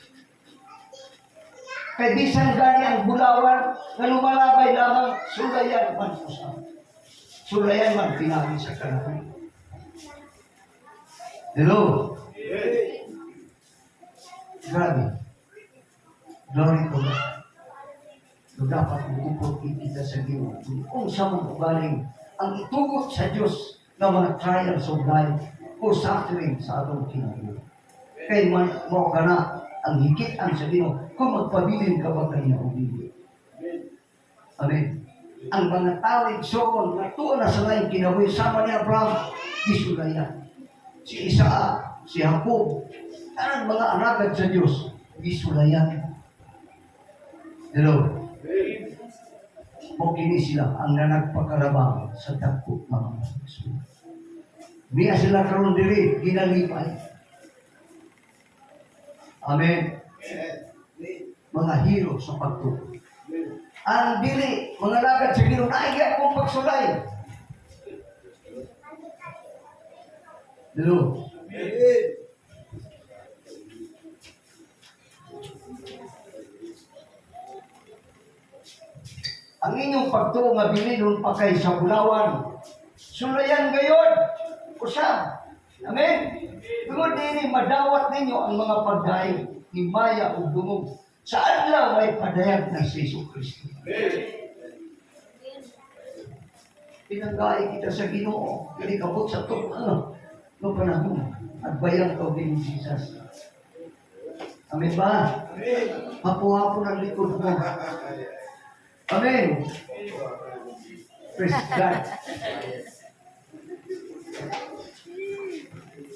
Kaya bisan gani ang bulawan na lumalabay lamang sulayan man po sa Sulayan man, pinagi sa kanan. Hello? Grabe. Glory to God. So dapat mag-upot kita sa Ginoo. Kung sa mga ugaling ang itugot sa Diyos ng mga trials of life o suffering sa atong kinabuhi. Kaya man mo ka na ang hikitan sa Ginoo kung magpabilin ka ba kanya o hindi. Amen. Ang mga tawid soon na tuon na sa laing kinabuhi sama ni Abraham, gisulayan. Si Isaac, si Jacob, ang mga anagad sa Diyos, gisulayan. Hello? O kini sila ang nanagpakarabang sa dagko mga Kristo. Niya sila karon diri ginalipay. Amen. Mga hero sa pagtuo. Ang dili, mga lagad sa Ginoo naigya kong pagsulay. Hello? Ang inyong pagtuo nga bililon pa kay sa bulawan. Sulayan gayon. Usab. Amen. Tungod din madawat ninyo ang mga pagdaig ni Maya o Dumog. Sa adlaw may padayag ng si Jesu Kristo. Pinanggaay kita sa Ginoo. Kini kabot sa to. No panahon. At bayang ka din Jesus. Amen ba? Hapo-hapo ng likod mo. Amen. Praise God.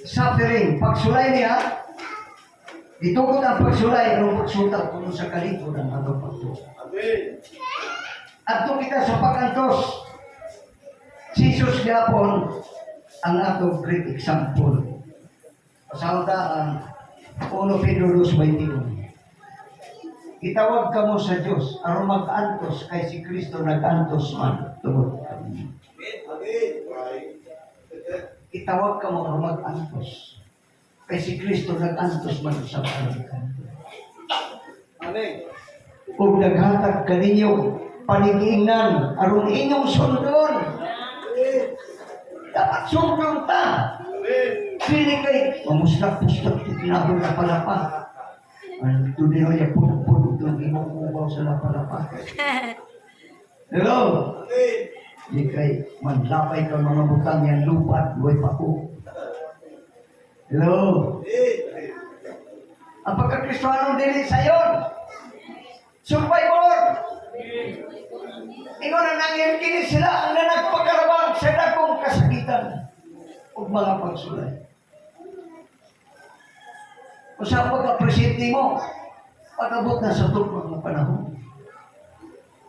Suffering. Pagsulay niya, ditugod ang pagsulay ng pagsuta kung sa kalito ng atong pagtuo. At kita sa pag-antos, si Jesus yapon ang atong great example. Pasautaan, 1 Pedro 2:21. Itawag ka mo sa Diyos, aron mag-antos kay si Kristo nag-antos man tungod kami. Itawag ka mo aron mag-antos kay si Kristo nag-antos man sa pagkakan. Amen. Kung naghatag ka ninyo, paningingnan, aron inyong sundon. Dapat sundon ta. Sili kay, mamustak-pustak, tinabog na palapa. Ang tunay niya, puno-puno ito, hindi mo kumabaw sa lapalapa. Hello? Hindi kay, manlapay ka mga butang yan, lupat, buhay pa ko. Hello? Ang pagkakristuanong dili sa yon. Survivor! Ikaw na nangyayakini sila ang nanagpakarabang sa dakong kasakitan o mga pagsulay. O sa pagka-presidente mo, pag-abot na sa tukmang ng panahon.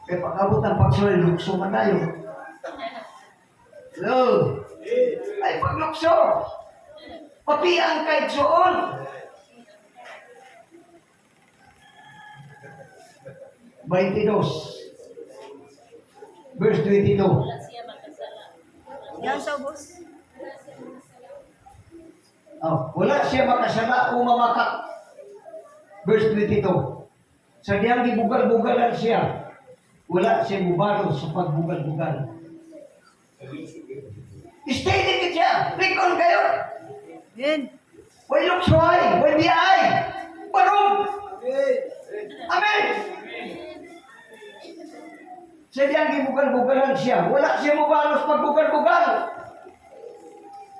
Kaya pag-abot ng pagsulay, lukso man tayo. Hello? Ay paglukso. Papiang kahit soon. Verse 22. Yan sa boss. Wala siya makasala o mamakak. Verse 22. Sa diyang gibugal-bugalan siya, wala siya bubalo sa pagbugal-bugal. Stay din siya. Rikon kayo. Yan. Way luksoy. Way biyay. Barog. Amen. Sa diyang gibugal-bugalan siya, wala siya mubalo sa pagbugal-bugal.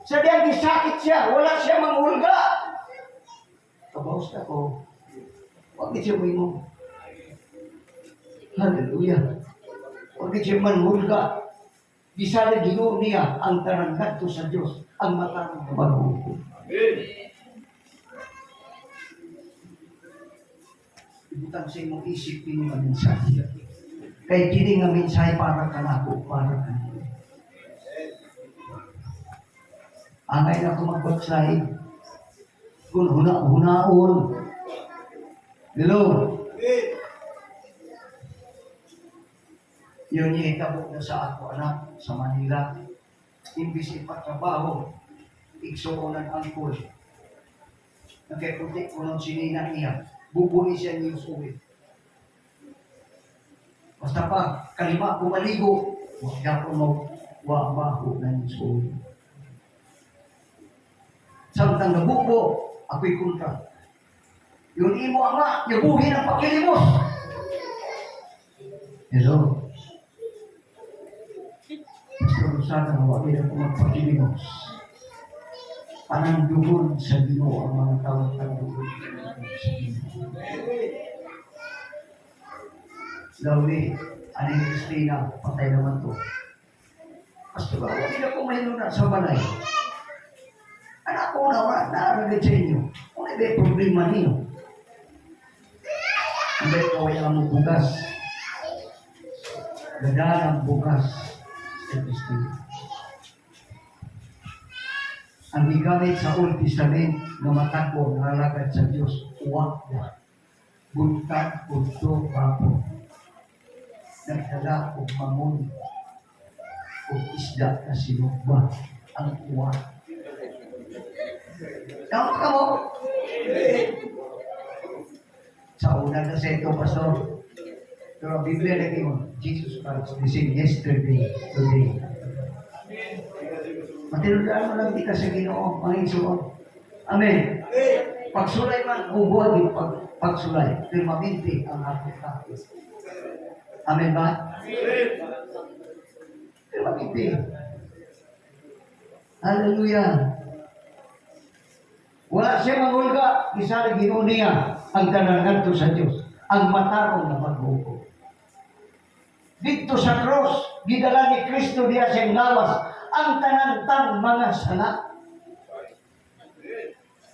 Sa diyang gisakit siya, wala siya manghulga. Kabaos na ko. Huwag siya mo. Hallelujah. Huwag siya manghulga. Bisala Ginoo niya ang tanang ngadto sa Dios ang matarong maghukom. Ibutang sa imong isip kini nga mensahe. Kay kini nga mensahe para kanako, para kanako. Angay na ko mag-backslide. Kung hunaon. Hello? Yun niya itabok na sa ako anak sa Manila. Imbis ipatrabaho, igsuonan ang pool. Nagkiputi ko ng sinina niya. Bubuni siya niyo sa uwi. Basta pa, kalima ko maligo. Huwag niya ko wa maho na yung soul. Samtang nabubo, ako'y kontra. Yung imo ama, yabuhin ang pakilimos. Hello. Pastor Rosana, wagin ako magpakilimos. Panandugon sa Ginoo ang mga tao panandugon sa Ginoo. Lawli, aning Kristina, patay naman to. Pastor, wagin ako mahiluna sa balay. Anak ko na wala naaragay sa inyo. Kung may problema niyo. Hindi ko ay ang bugas. Ganda ng bugas sa Kristina. Ang gigamit sa Old Testament na matako na alagad sa Diyos, uwak na. Buntag, punto, papo. Nagdala o mamon o isda na sinugba ang uwak. Tama ka mo? Sa una na sa ito, Pastor. Pero ang Biblia lagi mo, Jesus Christ, the same yesterday, today. Matinudaan mo lang kita sa Ginoo, Panginoon. Amen. Pagsulay man, ubuag yung pagsulay. Pero maminti ang ating kapit. Amen ba? Pero maminti. Hallelujah. Wala siya mangulga, isa na Ginoo niya ang kananganto sa Diyos, ang matarong na magbuko. Dito sa cross, gidala ni Kristo diya siyang lawas, ang tanantang mga sala.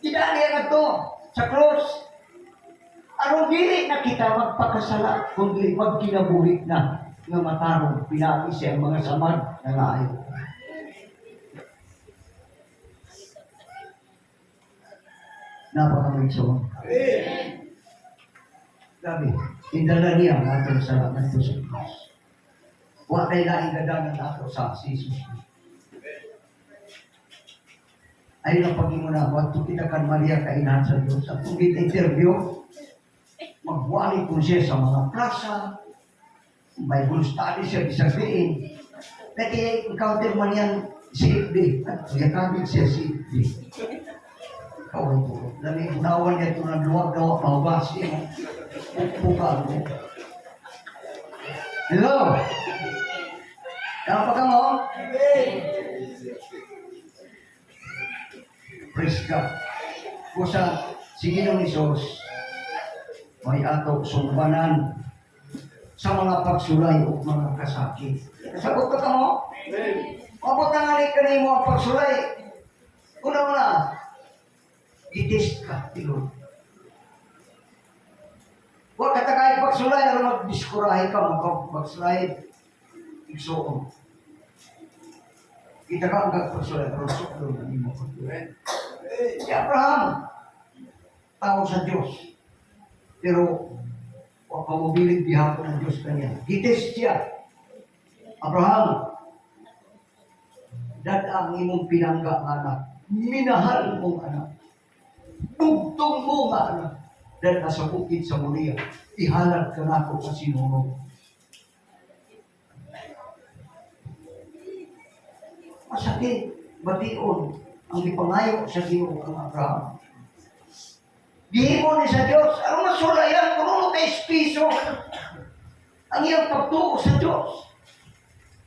Gidala niya na to sa cross. Aron dili na kita magpakasala, kundi wag kinabuhi na nga matarong pinagi siya ang mga samad na layo. Napakamagsoon. Grabe, indala niya ang atong salamat to sa Diyos. Wa kay laing gadanan ato sa Jesus. Ayun ang pag-imuna, waktu kita kan Maria kainahan sa Diyos. At kung interview, magwali ko siya sa mga plaza, Bible study siya bisabihin. Kaya encounter man yan si FB, at yakamit siya si FB. Kaway po. Dali, unawan niya ito ng luwag-luwag, mahubas niya. Pupuka mo. Hello? Kaya pa ka mo? Praise God. Kusa, sige nung Isos, may ato sumbanan sa mga pagsulay o mga kasakit. Sagot ka mo? Mabutangalit ka na yung mga pagsulay. Una-una, itest ka, Lord. Huwag ka takay pagsulay, alam mag-diskurahe ka, mag-pagsulay, igsoon. Kita ka ang pagsulay, pero suklo na mo pagsulay. Si Abraham, tao sa Diyos. Pero, huwag pa mabiling bihapon ng Diyos kanya. Itest siya. Abraham, dad ang imong pinangga anak, minahal mong anak. Bugtong mo nga anak. Dahil nasa bukid sa Moria, ihalad ka na ako sa sinunog. Masakit, batiyon, ang ipangayo sa Ginoo ang Abraham. Gihimo ni sa Diyos, ang masulayan, kung kay piso, ang iyang pagtuo sa Diyos.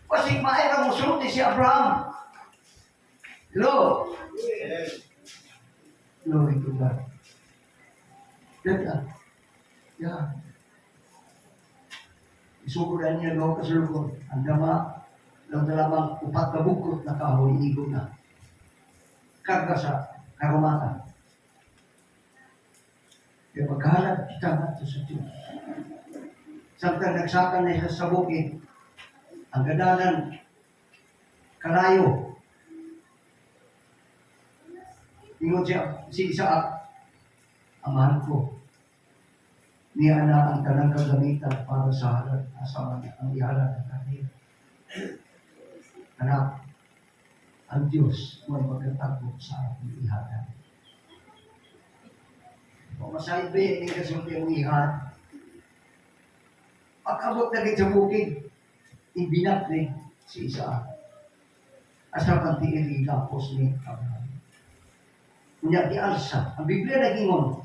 Kasi maayang musulot si Abraham. Hello? Glory to God. Ganda. Yeah. Isukuran niya daw kasulukon. Ang dama, lang dalamang upat na bukot na kahoy, igo na. Karga sa karumatan. Kaya maghalad kita nato sa Diyos. Samtang nagsakan na sa bukid, ang gadanan, kalayo. Ingon siya, si Isaac, amahan ko. Niya na ang tanang kagamitan para sa halad, asawa niya, ang ihalad ng kanila. Anak, ang Diyos may magkatago sa ating ihalad. Kung masayad ba yan, hindi kasunod yung ihalad. Pag-abot na rin sa bukid, ibinak rin si Isaac. asa pagtiili gapos ni Abraham. Unya gialsa. Ang Biblia nagingon,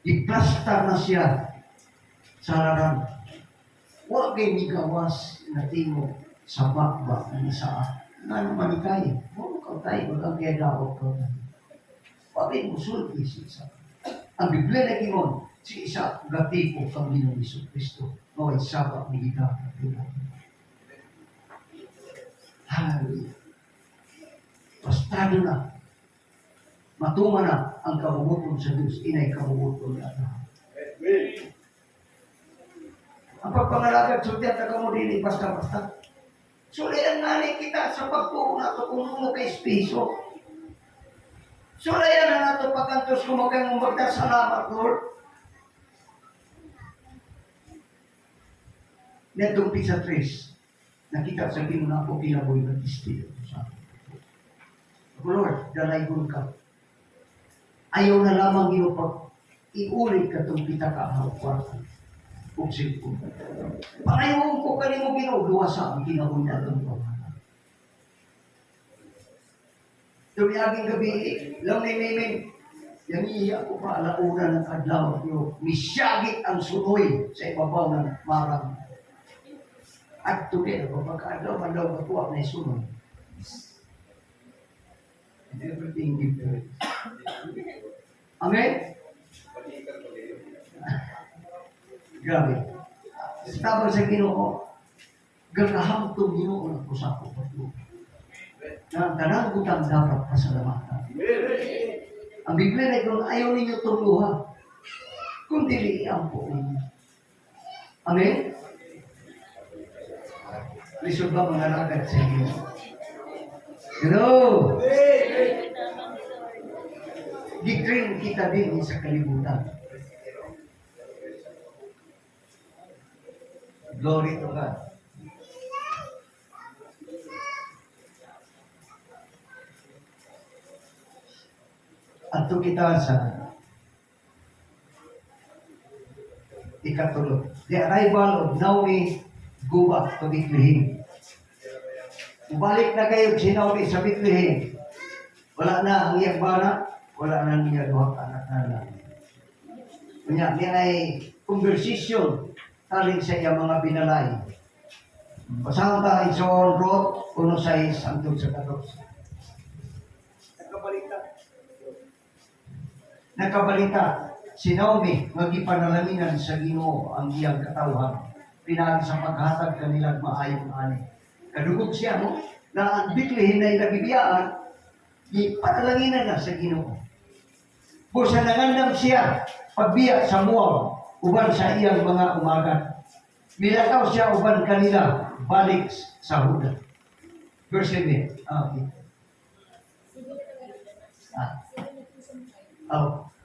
giplastar na siya sa hararan. Wa kay migawas na timo sa bakba ng isa. Nga naman ikay, mo ka tayo, wag ang kaya daot ko. Wa kay musulti si isa. Ang Biblia nagingon, si isa gatipo kang Ginoong Kristo. Maway sabak ni ika. Hallelujah. Bastado na. Matuma na ang kabubuton sa Diyos. Inay kabubuton ni Abraham. Ang pagpangalagad, sultihan na ka mo din, basta-basta. Sulayan nga ni kita sa pagtuon na ito kung mo kay Espiso. Sulayan na nato pagkantos kung magkang magdasalamat, Lord. Netong pisa 3, nakita sa na ako kinaboy ng Espiritu Santo. Lord, dalaygon ka. Ayaw na lamang ginupag iulit ka itong kita kahapwartan. Kung silpon. Pangayon ko kanimo ginuluwasa ang kinaboy na itong pamahalan. Tumiyaging gabi, lang may yang iya ko pa alauna ng adlaw niyo, misyagit ang sunoy sa ibabaw ng marang. At tuloy na pagkakadlaw, mandaw matuwa na sunoy. And everything different. Amen? Grabe. Sa tabang sa Ginoo, gagahantong Ginoo na po sa ako patuloy. Na tanang butang dapat pasalamatan. Ang Biblia na kung ayaw ninyo tuluha, kung diliian po ninyo. Amen? Lisod ba mga lagad sa inyo? Hello! Gitring kita din sa kalibutan. Glory to God. Ato kita sa ikatulog. The arrival of Naomi go back to Bethlehem. Balik na kayo si Naomi sa Bethlehem. Wala na ang iyang bana, wala na niya duha ka anak na lang. Kunya, yan ay conversation taling sa iyang mga binalay. Pasang tayo sa Road, 1:6 hangtod sa 14. Nakabalita, si Naomi, magipanalaminan sa Ginoo ang iyang katawhan, pinag sa paghatag kanilang maayong ani. Kadugog siya, no? Na ang Bethlehem na ilagibiyaan, ipanalanginan na sa Ginoo. Busa nangandam siya, pagbiya sa Moab, uban sa iyang mga umagat. Milakaw siya uban kanila, balik sa Huda. Verse 7.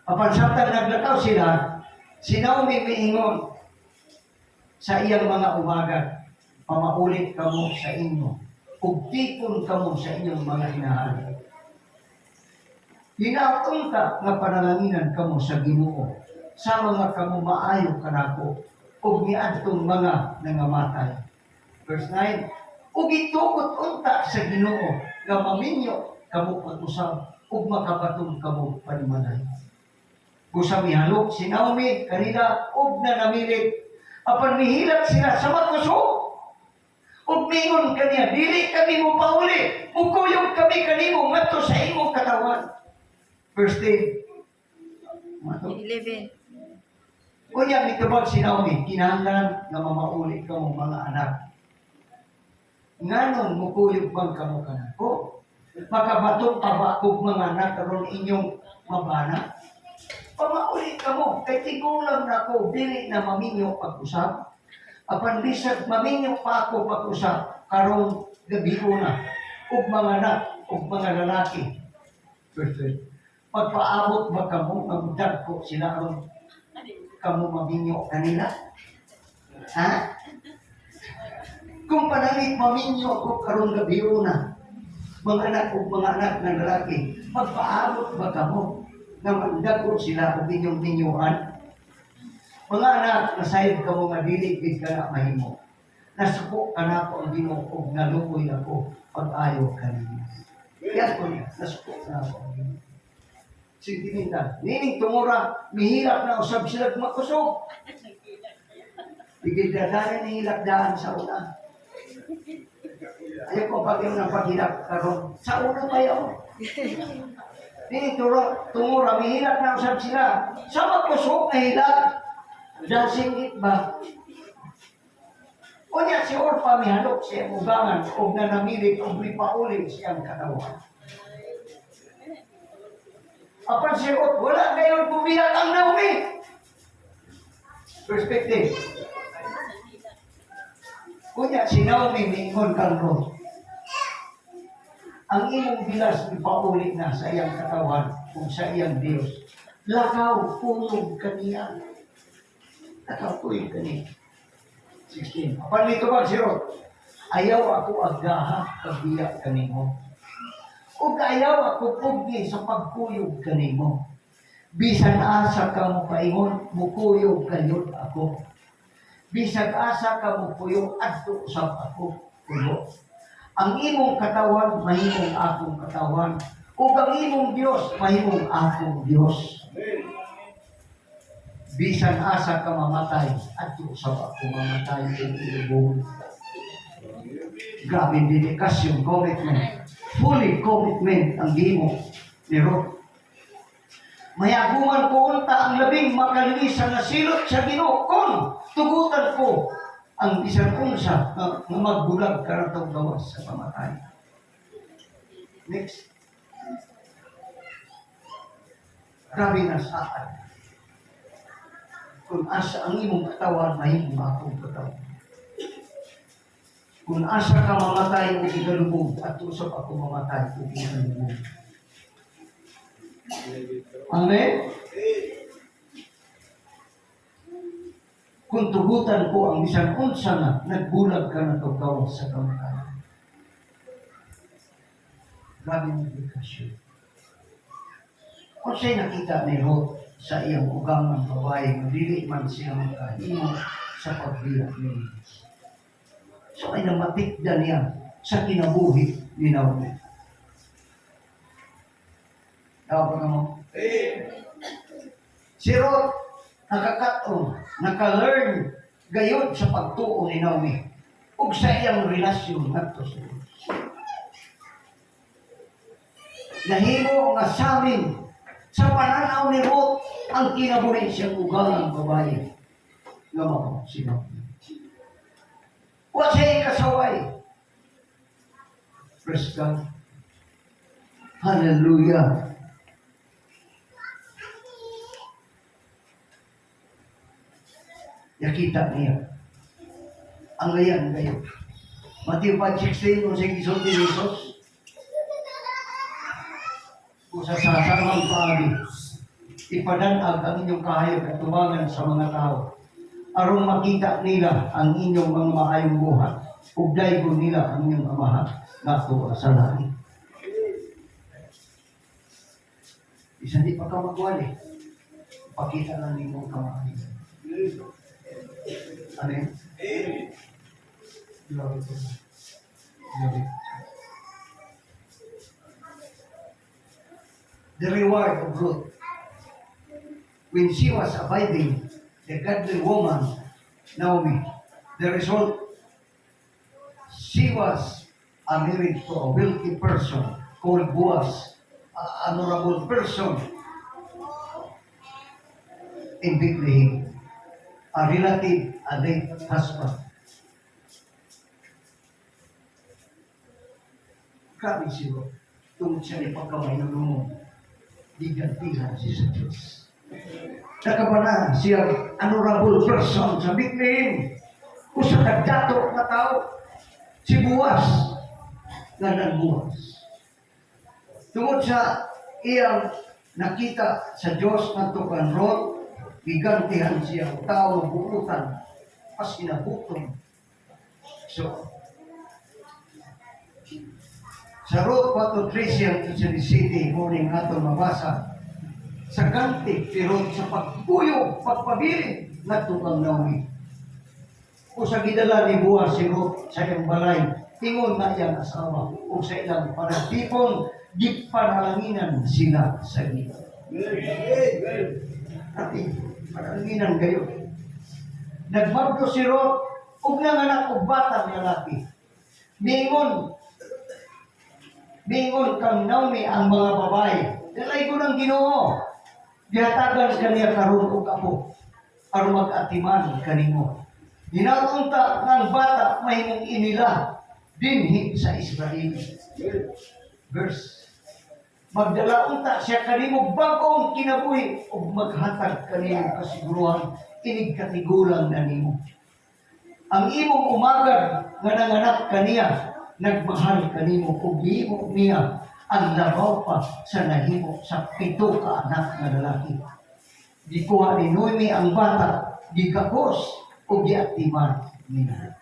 Papansatan naglakaw sila, si Naomi miingon sa iyang mga umagat, pamaulit kamo sa inyo, ugtipon kamo sa inyong mga hinahan. Hinaatong ka nga panalanginan kamo sa Ginoo, sa mga kamo maayo kanako, ug niadtong mga nangamatay. Verse 9, ug itukot unta sa Ginoo, nga maminyo kamo pag-usab, ug makabatong kamo panimalay. Kusang mihalok si Naomi kanila ug na namilit. Apan mihilak sila sa magkuso. Ug mingon kaniya, dili kami mo pauli. Mukuyog kami kanimo ngadto sa imong katawan. Verse 10. 11. Kunya mitubag si Naomi, kinahanglan nga mamauli kamo mga anak. Nganon mukuyog bang kamo kanako? Makabatong tabakog mga anak karon inyong mabana. Pamauli ka mo, kay tigulang na ko, dili na maminyo pag-usap. Apan bisag maminyo pa ako pag-usap, karong gabi na, ug mga anak, ug mga lalaki. Perfect. Pagpaabot ba kamo, magdag ko sila ron, kamo maminyo kanila? Ha? Kung panangit maminyo ako karong gabi na, mga anak ug mga anak ng lalaki, magpaabot ba kamo? Na magdako sila o inyong minyuhan. Mga anak, nasayod ka mo nga dili, big ka na mahimo. Nasuko ka na ako ang Ginoo ug naluoy ako pag-ayo kanina. Yan ko niya, nasuko na ako ang Ginoo. Sentimental. Nining tumura, mihilak na usab sila makusog. Igidadaan ni hilak daan sa una. Ayaw ko pag yung napagilak karon sa una pa yun. Nining tumura, mihilak na usab sila. Sa makusog na hilak, dahil singit ba? O niya si Orpa mihalok siya ugangan o nanamilit o lipaulin siyang katawan. Apan si Ruth, wala ngayon bumiyak ang Naomi. Perspective. Kunya si Naomi mingon kang Ruth. Ang imong bilas ipaulit na sa iyang katawan kung sa iyang Diyos. Lakaw, pulog kaniya. Lakaw, pulog kaniya. 16. Apan nito ba si Ruth? Ayaw ako agaha pagbiyak kanimo. Ug ayaw ako pugni sa pagkuyog kanimo. Bisan asa ka mo paingon, mukuyog kayod ako. Bisan asa ka mo puyog, adto usab ako. Puyo. Ang imong katawan, mahimong akong katawan. Ug ang imong Dios, mahimong akong Dios. Bisan asa ka mamatay, adto usab ako mamatay ug ilubong. Grabe dedikasyon, commitment. Fully commitment ang gimo ni Ruth. Mayaguman ko unta ang labing makalinisan na silot sa Ginoo kon tugutan ko ang bisan unsa nga magbulag karatong gawas sa pamatay. Next. Grabe na saan. Kung asa ang imong katawan, mahimong akong katawan. Kung asa ka mamatay o igalubog, at usap ako mamatay o igalubog. Amen? Kung tugutan ko ang bisan unsa na, nagbulag ka na ito sa kamatayan. Grabe ng dedikasyon. Kung siya'y nakita ni Ruth sa iyang ugang ng babae, madili man siya magkahimo sa pagbiyak ni Jesus. So ay namatikdan niya sa kinabuhi ni Naomi. Tawag mo? Si Ruth, nakakatong, naka-learn gayon sa pagtuo ni Naomi ug sa iyang relasyon ngadto sa Diyos. Nahimo nga sa amin sa pananaw ni Ruth ang kinabuhi siyang ugang ng babae nga mao si Naomi. Wa siya ikasaway. Praise God. Hallelujah. Nakita niya ang layan ngayon. Matthew 5:16, kung siya gisulti ni Jesus, kung sa sasamang paabi, ipadanag ang inyong kahayag at tumangan sa mga tao, aron makita nila ang inyong mga maayong buhat, ug daygon nila ang inyong amahan nato sa langit. Isa di pa ka magwali, pakita lang ninyo ang kamaayon. Amen? Glory to God. Glory to God. The reward of Ruth. When she was abiding, the godly woman, Naomi, the result, she was married to a wealthy person called Boaz, an honorable person in Bethlehem, a relative, a late husband. Grabe siya, tungkol siya ni pagkamay ng lumong, digantihan siya sa Diyos. Nakabana siya, honorable person sa Bethlehem. Kung sa nagdato na tao, si Boaz, nga nagbuwas. Tungkol sa iyang nakita sa Diyos na tukan Ruth, gigantihan siya, tao buutan, pas inabuton. So, sa Ruth 4:3 siyang City, morning ato mabasa, sa ganti, pero sa pagpuyo, pagpabiling, natupang Naomi. o sa gidala ni Boaz si Ruth sa iyang balay, ingon na iyang asawa o sa ilang panagtipon, gipanalanginan sila sa Ginoo. Ati, panalanginan kayo. Nagmabdo si Ruth, ug nanganak og batang lalaki. Mingon kang Naomi ang mga babae. Dalay ko ng Ginoo. Gihatagan kaniya karon og apo aron mag-atiman kanimo. Ginaunta ng bata mahimong inila dinhi sa Israel. Verse. Magdala unta siya kanimo bag-ong kinabuhi ug maghatag kanimo kasiguruhan inig katigulang na nimo. Ang imong umagad nga nanganak kaniya nagmahal kanimo ug gihimo niya ang labaw pa sa nahimo sa 7 ka anak nga lalaki. Gikuha ni Noemi ang bata, gigakos o giatiman niya.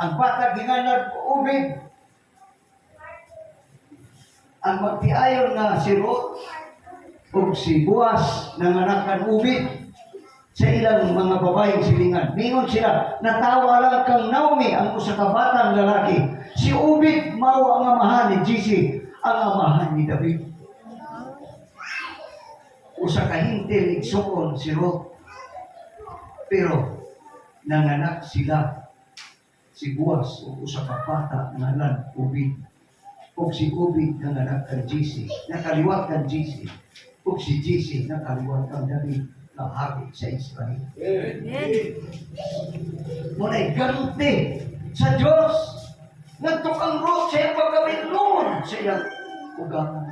Ang bata ginganad ko ubig. Ang magtiayon na si Ruth o si Boaz nanganakan ubig sa ilang mga babaeng silingan. Mingon sila, natawa lang kang Naomi ang usa ka batang lalaki. Si Ubid mao ang amahan ni Jesse, ang amahan ni David. Usa ka hintil igsuon si Ruth. Pero nanganak sila si Boaz o usa ka bata ngalan Ubid. O si Ubid nanganak kang Jesse, nakaliwat kang Jesse. O si Jesse nakaliwat kang David na hari sa Israel. Muna'y ganti sa Diyos. Nagtok ang Ruth sa iyang pagkabinlungon sa iyang ugangan.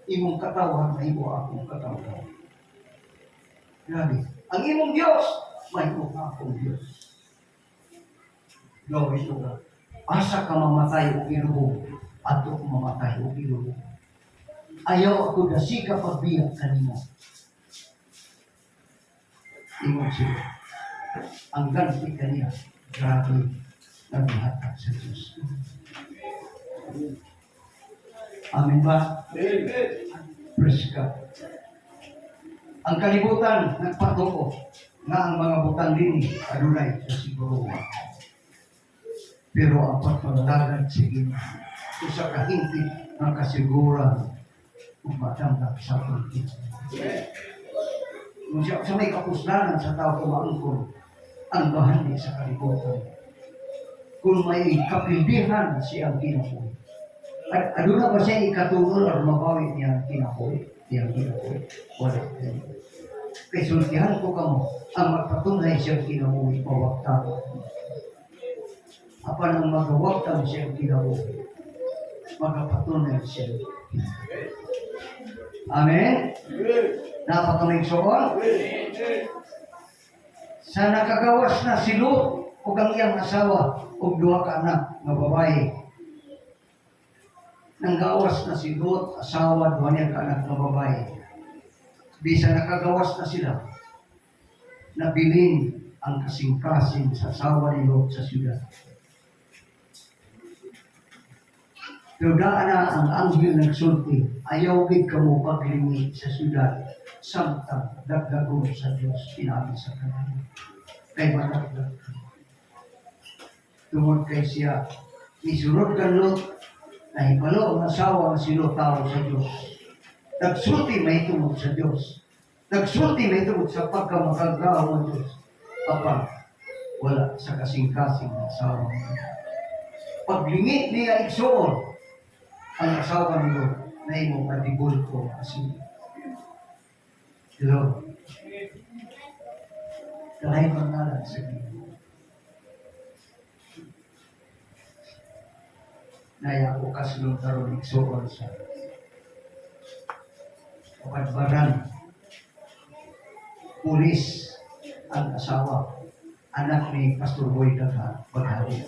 Imong katawan na imo akong katawan. Grabe. Ang imong Diyos, may akong Diyos. Glory to God. Asa ka mamatay o ilubo, ato ko mamatay o ilubo. Ayaw ako dasika pagbiyak kanimo. Imong siya. Ang ganti kaniya, grabe, naghatag sa Diyos. Amen ba? Amen. Praise God. Ang kalibutan, nagpatuko na ang mga butang din, adunay sa siguro. Pero ang pagpaglagan sige, isa kahinti ng kasiguran kung matanggap sa pagkita. Kung siya may kapusnanan sa tao kumaangkon, ang bahani sa kalibutan. Kung may kapildihan siyang kinabuhi. At aduna ba siya ikatulol at mabawi niya ang kinabuhi? Wala. Kaya sultihan ko kamo, ang magpatunay siyang kinabuhi, mawagta. Apan ang magawagtang siyang kinabuhi, magapatunay siyang kinabuhi. Amen? Napakamig soon? Sa nakagawas na si Lot o ang iyang asawa o duha ka anak na babae. Nanggawas na si Lot, asawa, duha niya ka anak na babae. Bisa nakagawas na sila. Nabilin ang kasing-kasing sa asawa ni Lot sa siyudad. Pero daan na ang anghel nagsulti, ayaw gid kamo paglingi sa siyudad, samtang dagdagon sa Diyos, pinabi sa kanila. Kay matagdag. Tungod kay siya, isunod ka Lot, na hibalo ang asawa ng si Lot tao sa Diyos. Nagsulti may tungod sa Diyos. Nagsulti may tungod sa pagkamakagraw ng Diyos. Kapag wala sa kasing-kasing ng asawa ng paglingi niya igsoon, ang asawa ni Lot na imong matibol ko kasi. Hello. Kahit pangalan sa Ginoo. Naya ko kasulong taron igsoon sa kapagbaran. Pulis ang asawa, anak ni Pastor Boy Daga, Baghari.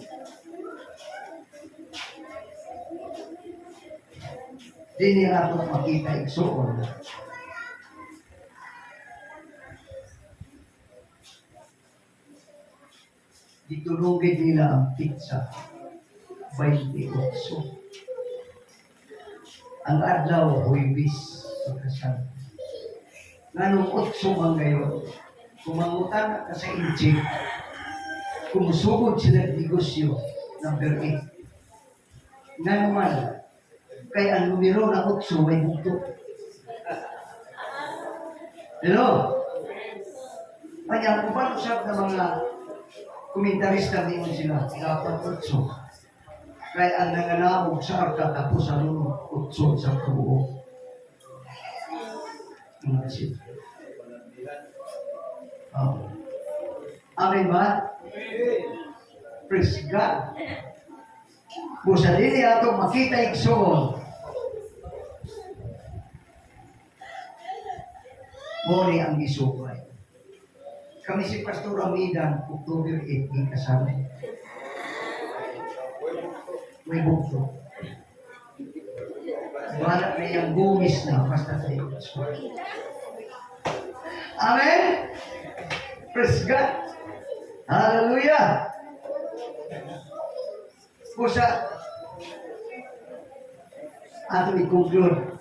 Di niya ato makita igsoon. Ditulugin nila ang pizza. 28. Ang adlaw, Huwebes, pagkasal. Nganong 8 man ngayon, kumangutan ka sa Egypt, kumusugod sila ng negosyo, number 8. Nga naman, kay ang numero na 8 may bugto. Hello? Kanya, kung paano usap ng mga komentarista din sila, dapat 8. Kaya ang nanganabog sa arka tapos ano, 8 sa kabuo. Mga sila. Amen ba? Praise God. Busa dili ato makita igsoon. Mori ang gisubay. Kami si Pastor Amidan, October 8, kasama. May bukto. Wala na yung bumis na, basta tayo. Amen? Praise God. Hallelujah. Kusa, ato i-conclude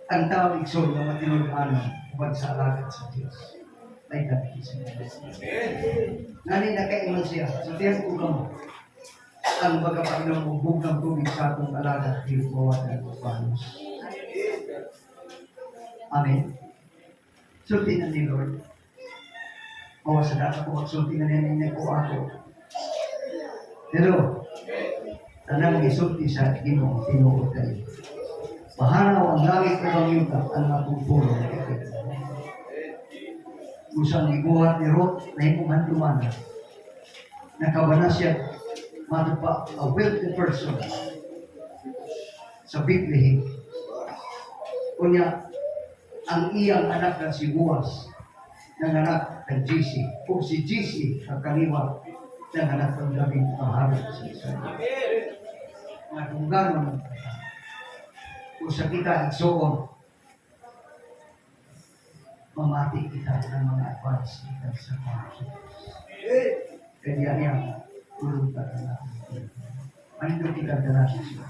ang tawag igsoon ng matinulungan huwag sa alagat sa Diyos. May dapat nani na kaiman siya, sa tiyan ko kamo, ang bagapag ng bubog ng tubig sa atong alagat, di bawat ng panos. Amen. Sulti na ni Lord. Mawa sa dapat ko magsulti na niya ko ako. Pero, tanang isulti sa Ginoo, tinuod kayo. Mahanaw ang langit ng yuta ang mapupuro ng ito. Kusang iguhat ni Ruth na himuman-luman. Nakabana siya matupa a wealthy person sa Bethlehem. Kunya, ang iyang anak na si Boaz, nanganak ng Jesse. Kung si Jesse ang kaliwa, nanganak ng David ang harap sa Israel. Matunggan naman. Kung sa kita igsoon, mamati kita ng mga advance kita sa panginoon. Kaya niya, tulong ka na natin. Ano kita na natin siya?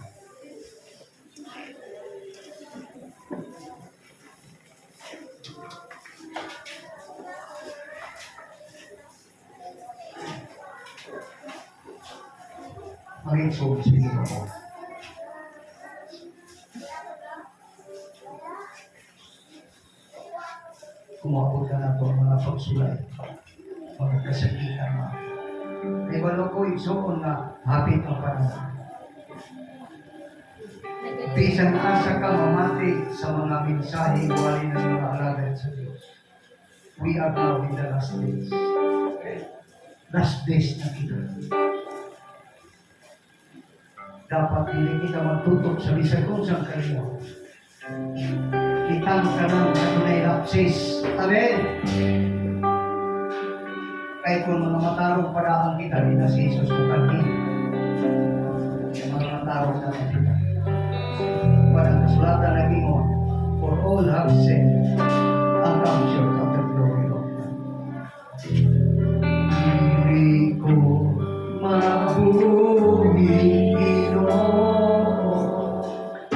Panginoon sa inyo. Kumabot ka na ito mga pagsulay, mga kasakitan mo. May walo ko igsoon na hapit ang panahon. Bisan asa ka mamati sa mga mensahe wali ng mga alagad sa Diyos. We are now in the last days. Last days na kita. Dapat hindi kita matutok sa bisag kung saan kayo. Kitang ka ng kanunay lapsis. Amen? Kahit kung mga matarong paraan kita, di na si Jesus kung kanil. Yung mga matarong na kita. Parang kasulatan na gingon, for all have sinned and come short of the glory of God. Hindi ko mabuhi Thank you.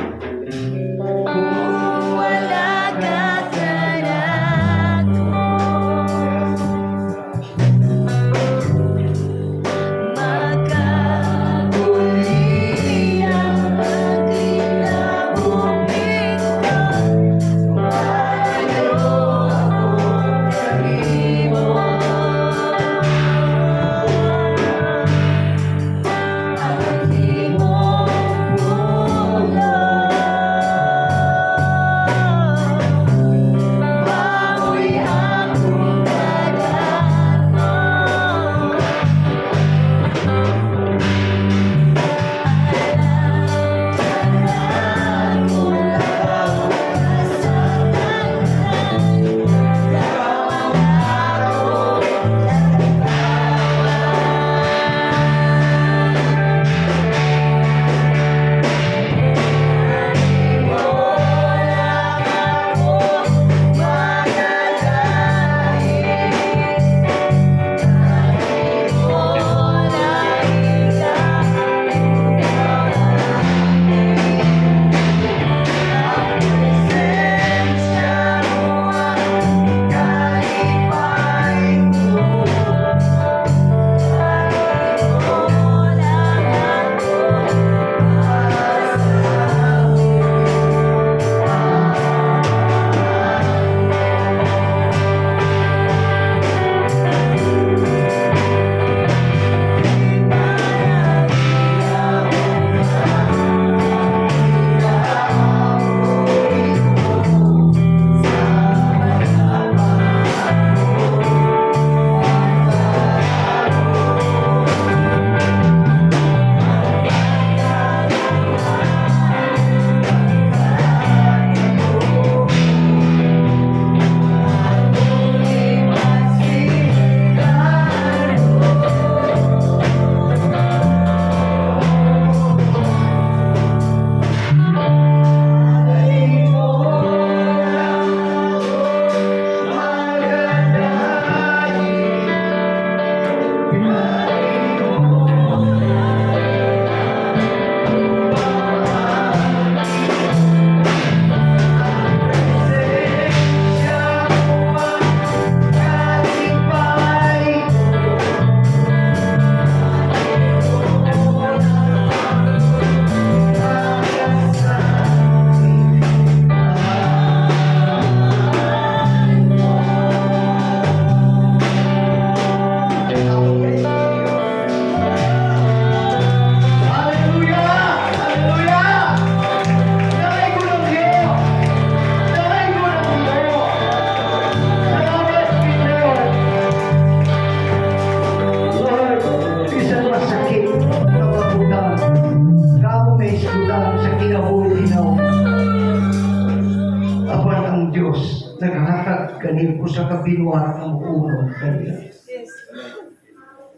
usa ka binuhat ng ulo kaniya.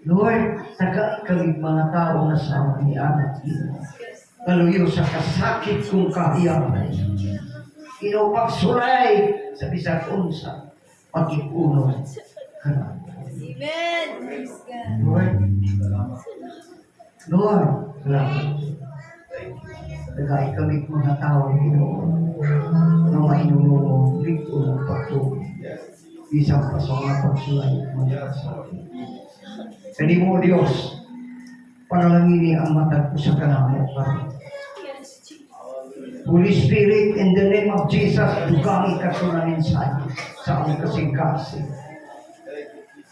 Lord, taga kami mga tao na sa ni anak Ginoo. Kaluyo sa kasakit kong kahiyaman. Ginoo pagsulay sa bisag unsa pag-ipuno kana. Amen. Praise God. Lord, salamat. Nagay kami mga tao, Ginoo, na mainulong dito ng pagtuloy. Isang pasong pagsulay mga kasakit. Kani mo, Diyos, panalangini ang matag ko sa kanamo karon. Holy Spirit, in the name of Jesus, dugangi ka sunanin sa aming kasing-kasing.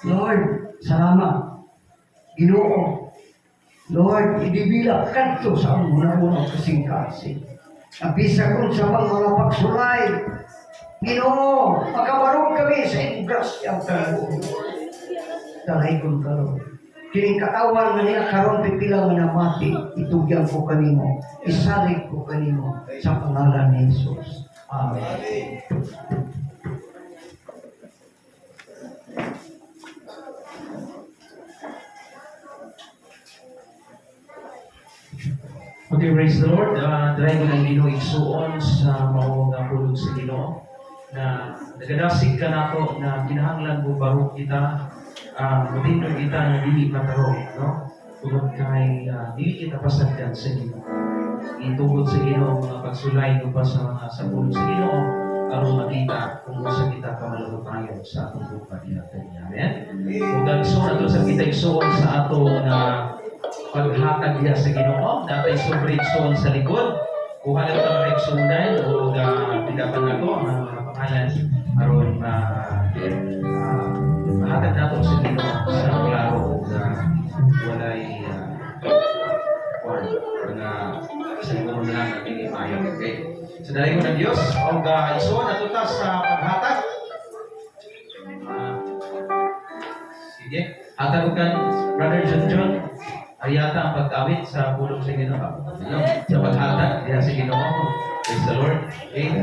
Lord, salamat. Ginoo, Lord, idibila kanto sa among unang kasing-kasing. Abisa ko sa mga pagsulay. Ginoo, pagkabarog kami sa inyong grasyang kaluoy. Dalay kong karoon. Kining katawan nga niya karon pipila nga namati, itugyan ko kanimo, isalig ko kanimo sa pangalan ni Jesus. Amen. Okay, praise the Lord. Try ko ng Ginoo igsuon sa mao nga pulong sa Ginoo na nagadasig ka nato na kinahanglan mo baro kita, matindog kita na dili mataro, no? Tungod kay dili kita pasagdan sa Ginoo. Itungod sa Ginoo mga pagsulay ko pa sa mga sa pulong sa Ginoo aron makita kung sa kita kamalabo tayo sa atong buhay natin. Amen. Kung nagsuon ato sa kita igsuon sa ato na paghatag diha sa Ginoo, datay sobre igsoon sa likod. Kuha lang ito ng igsunan o pidapan na to ang mga pangalan aron mahatag nato sa Ginoo sa klaro na walay sa Ginoo na lang natin imayo. Okay? So dahil ko ng Diyos, o igsoon ato ta sa paghatag. Sige, hatag ko kan Brother John. Ayata ang pag-awit sa pulong sa Ginoo. Sa paghatag diha sa Ginoo. Praise the Lord. Okay.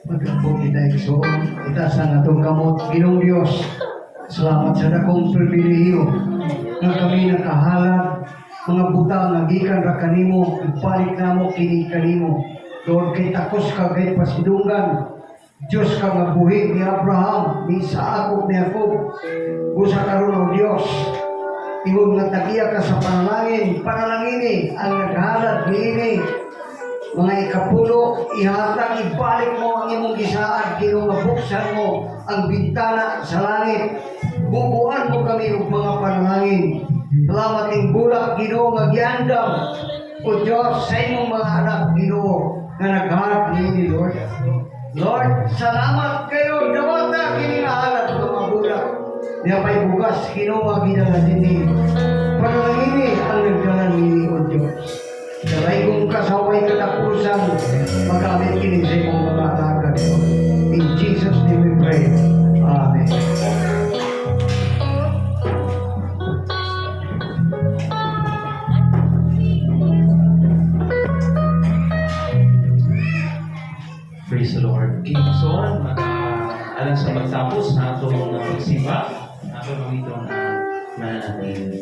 Magkapong kita igsoon, kita sa natong kamot, Ginong Diyos. Salamat sa dakong pribilehiyo nga kami nakahalad, mga buta nga gikan ra kanimo, ipalit namo kini kanimo. Lord, kay takos ka kay pasidunggan. Diyos ka nga buhig ni Abraham, ni Isaac ug ni Jacob. Busa karon o Diyos, ingod nga tagiya ka sa panalangin ang naghalad niini. Mga ikapulo, ihatag, ibalik mo ang imong gisaad, Ginoo nga buksan mo ang bintana sa langit. Bubuan mo kami og mga panalangin. Salamat ing bulak, Ginoo nga giandam. O Diyos, sa imong mga anak, Ginoo, nga nagharap niini, Lord. Lord, salamat kayo, dawata kini nga halat mga bulak. Niya pa'y bugas, Ginoo nga ginala nini. Panalangin ang nagdala nini, O Diyos. Dalay kong kasaway katapusan, magamit kini sa imong mga alagad. In Jesus' name we pray. Amen. Praise the Lord. Okay, so, alam sa magtapos na itong pagsimba, ako nung ito na mananatin.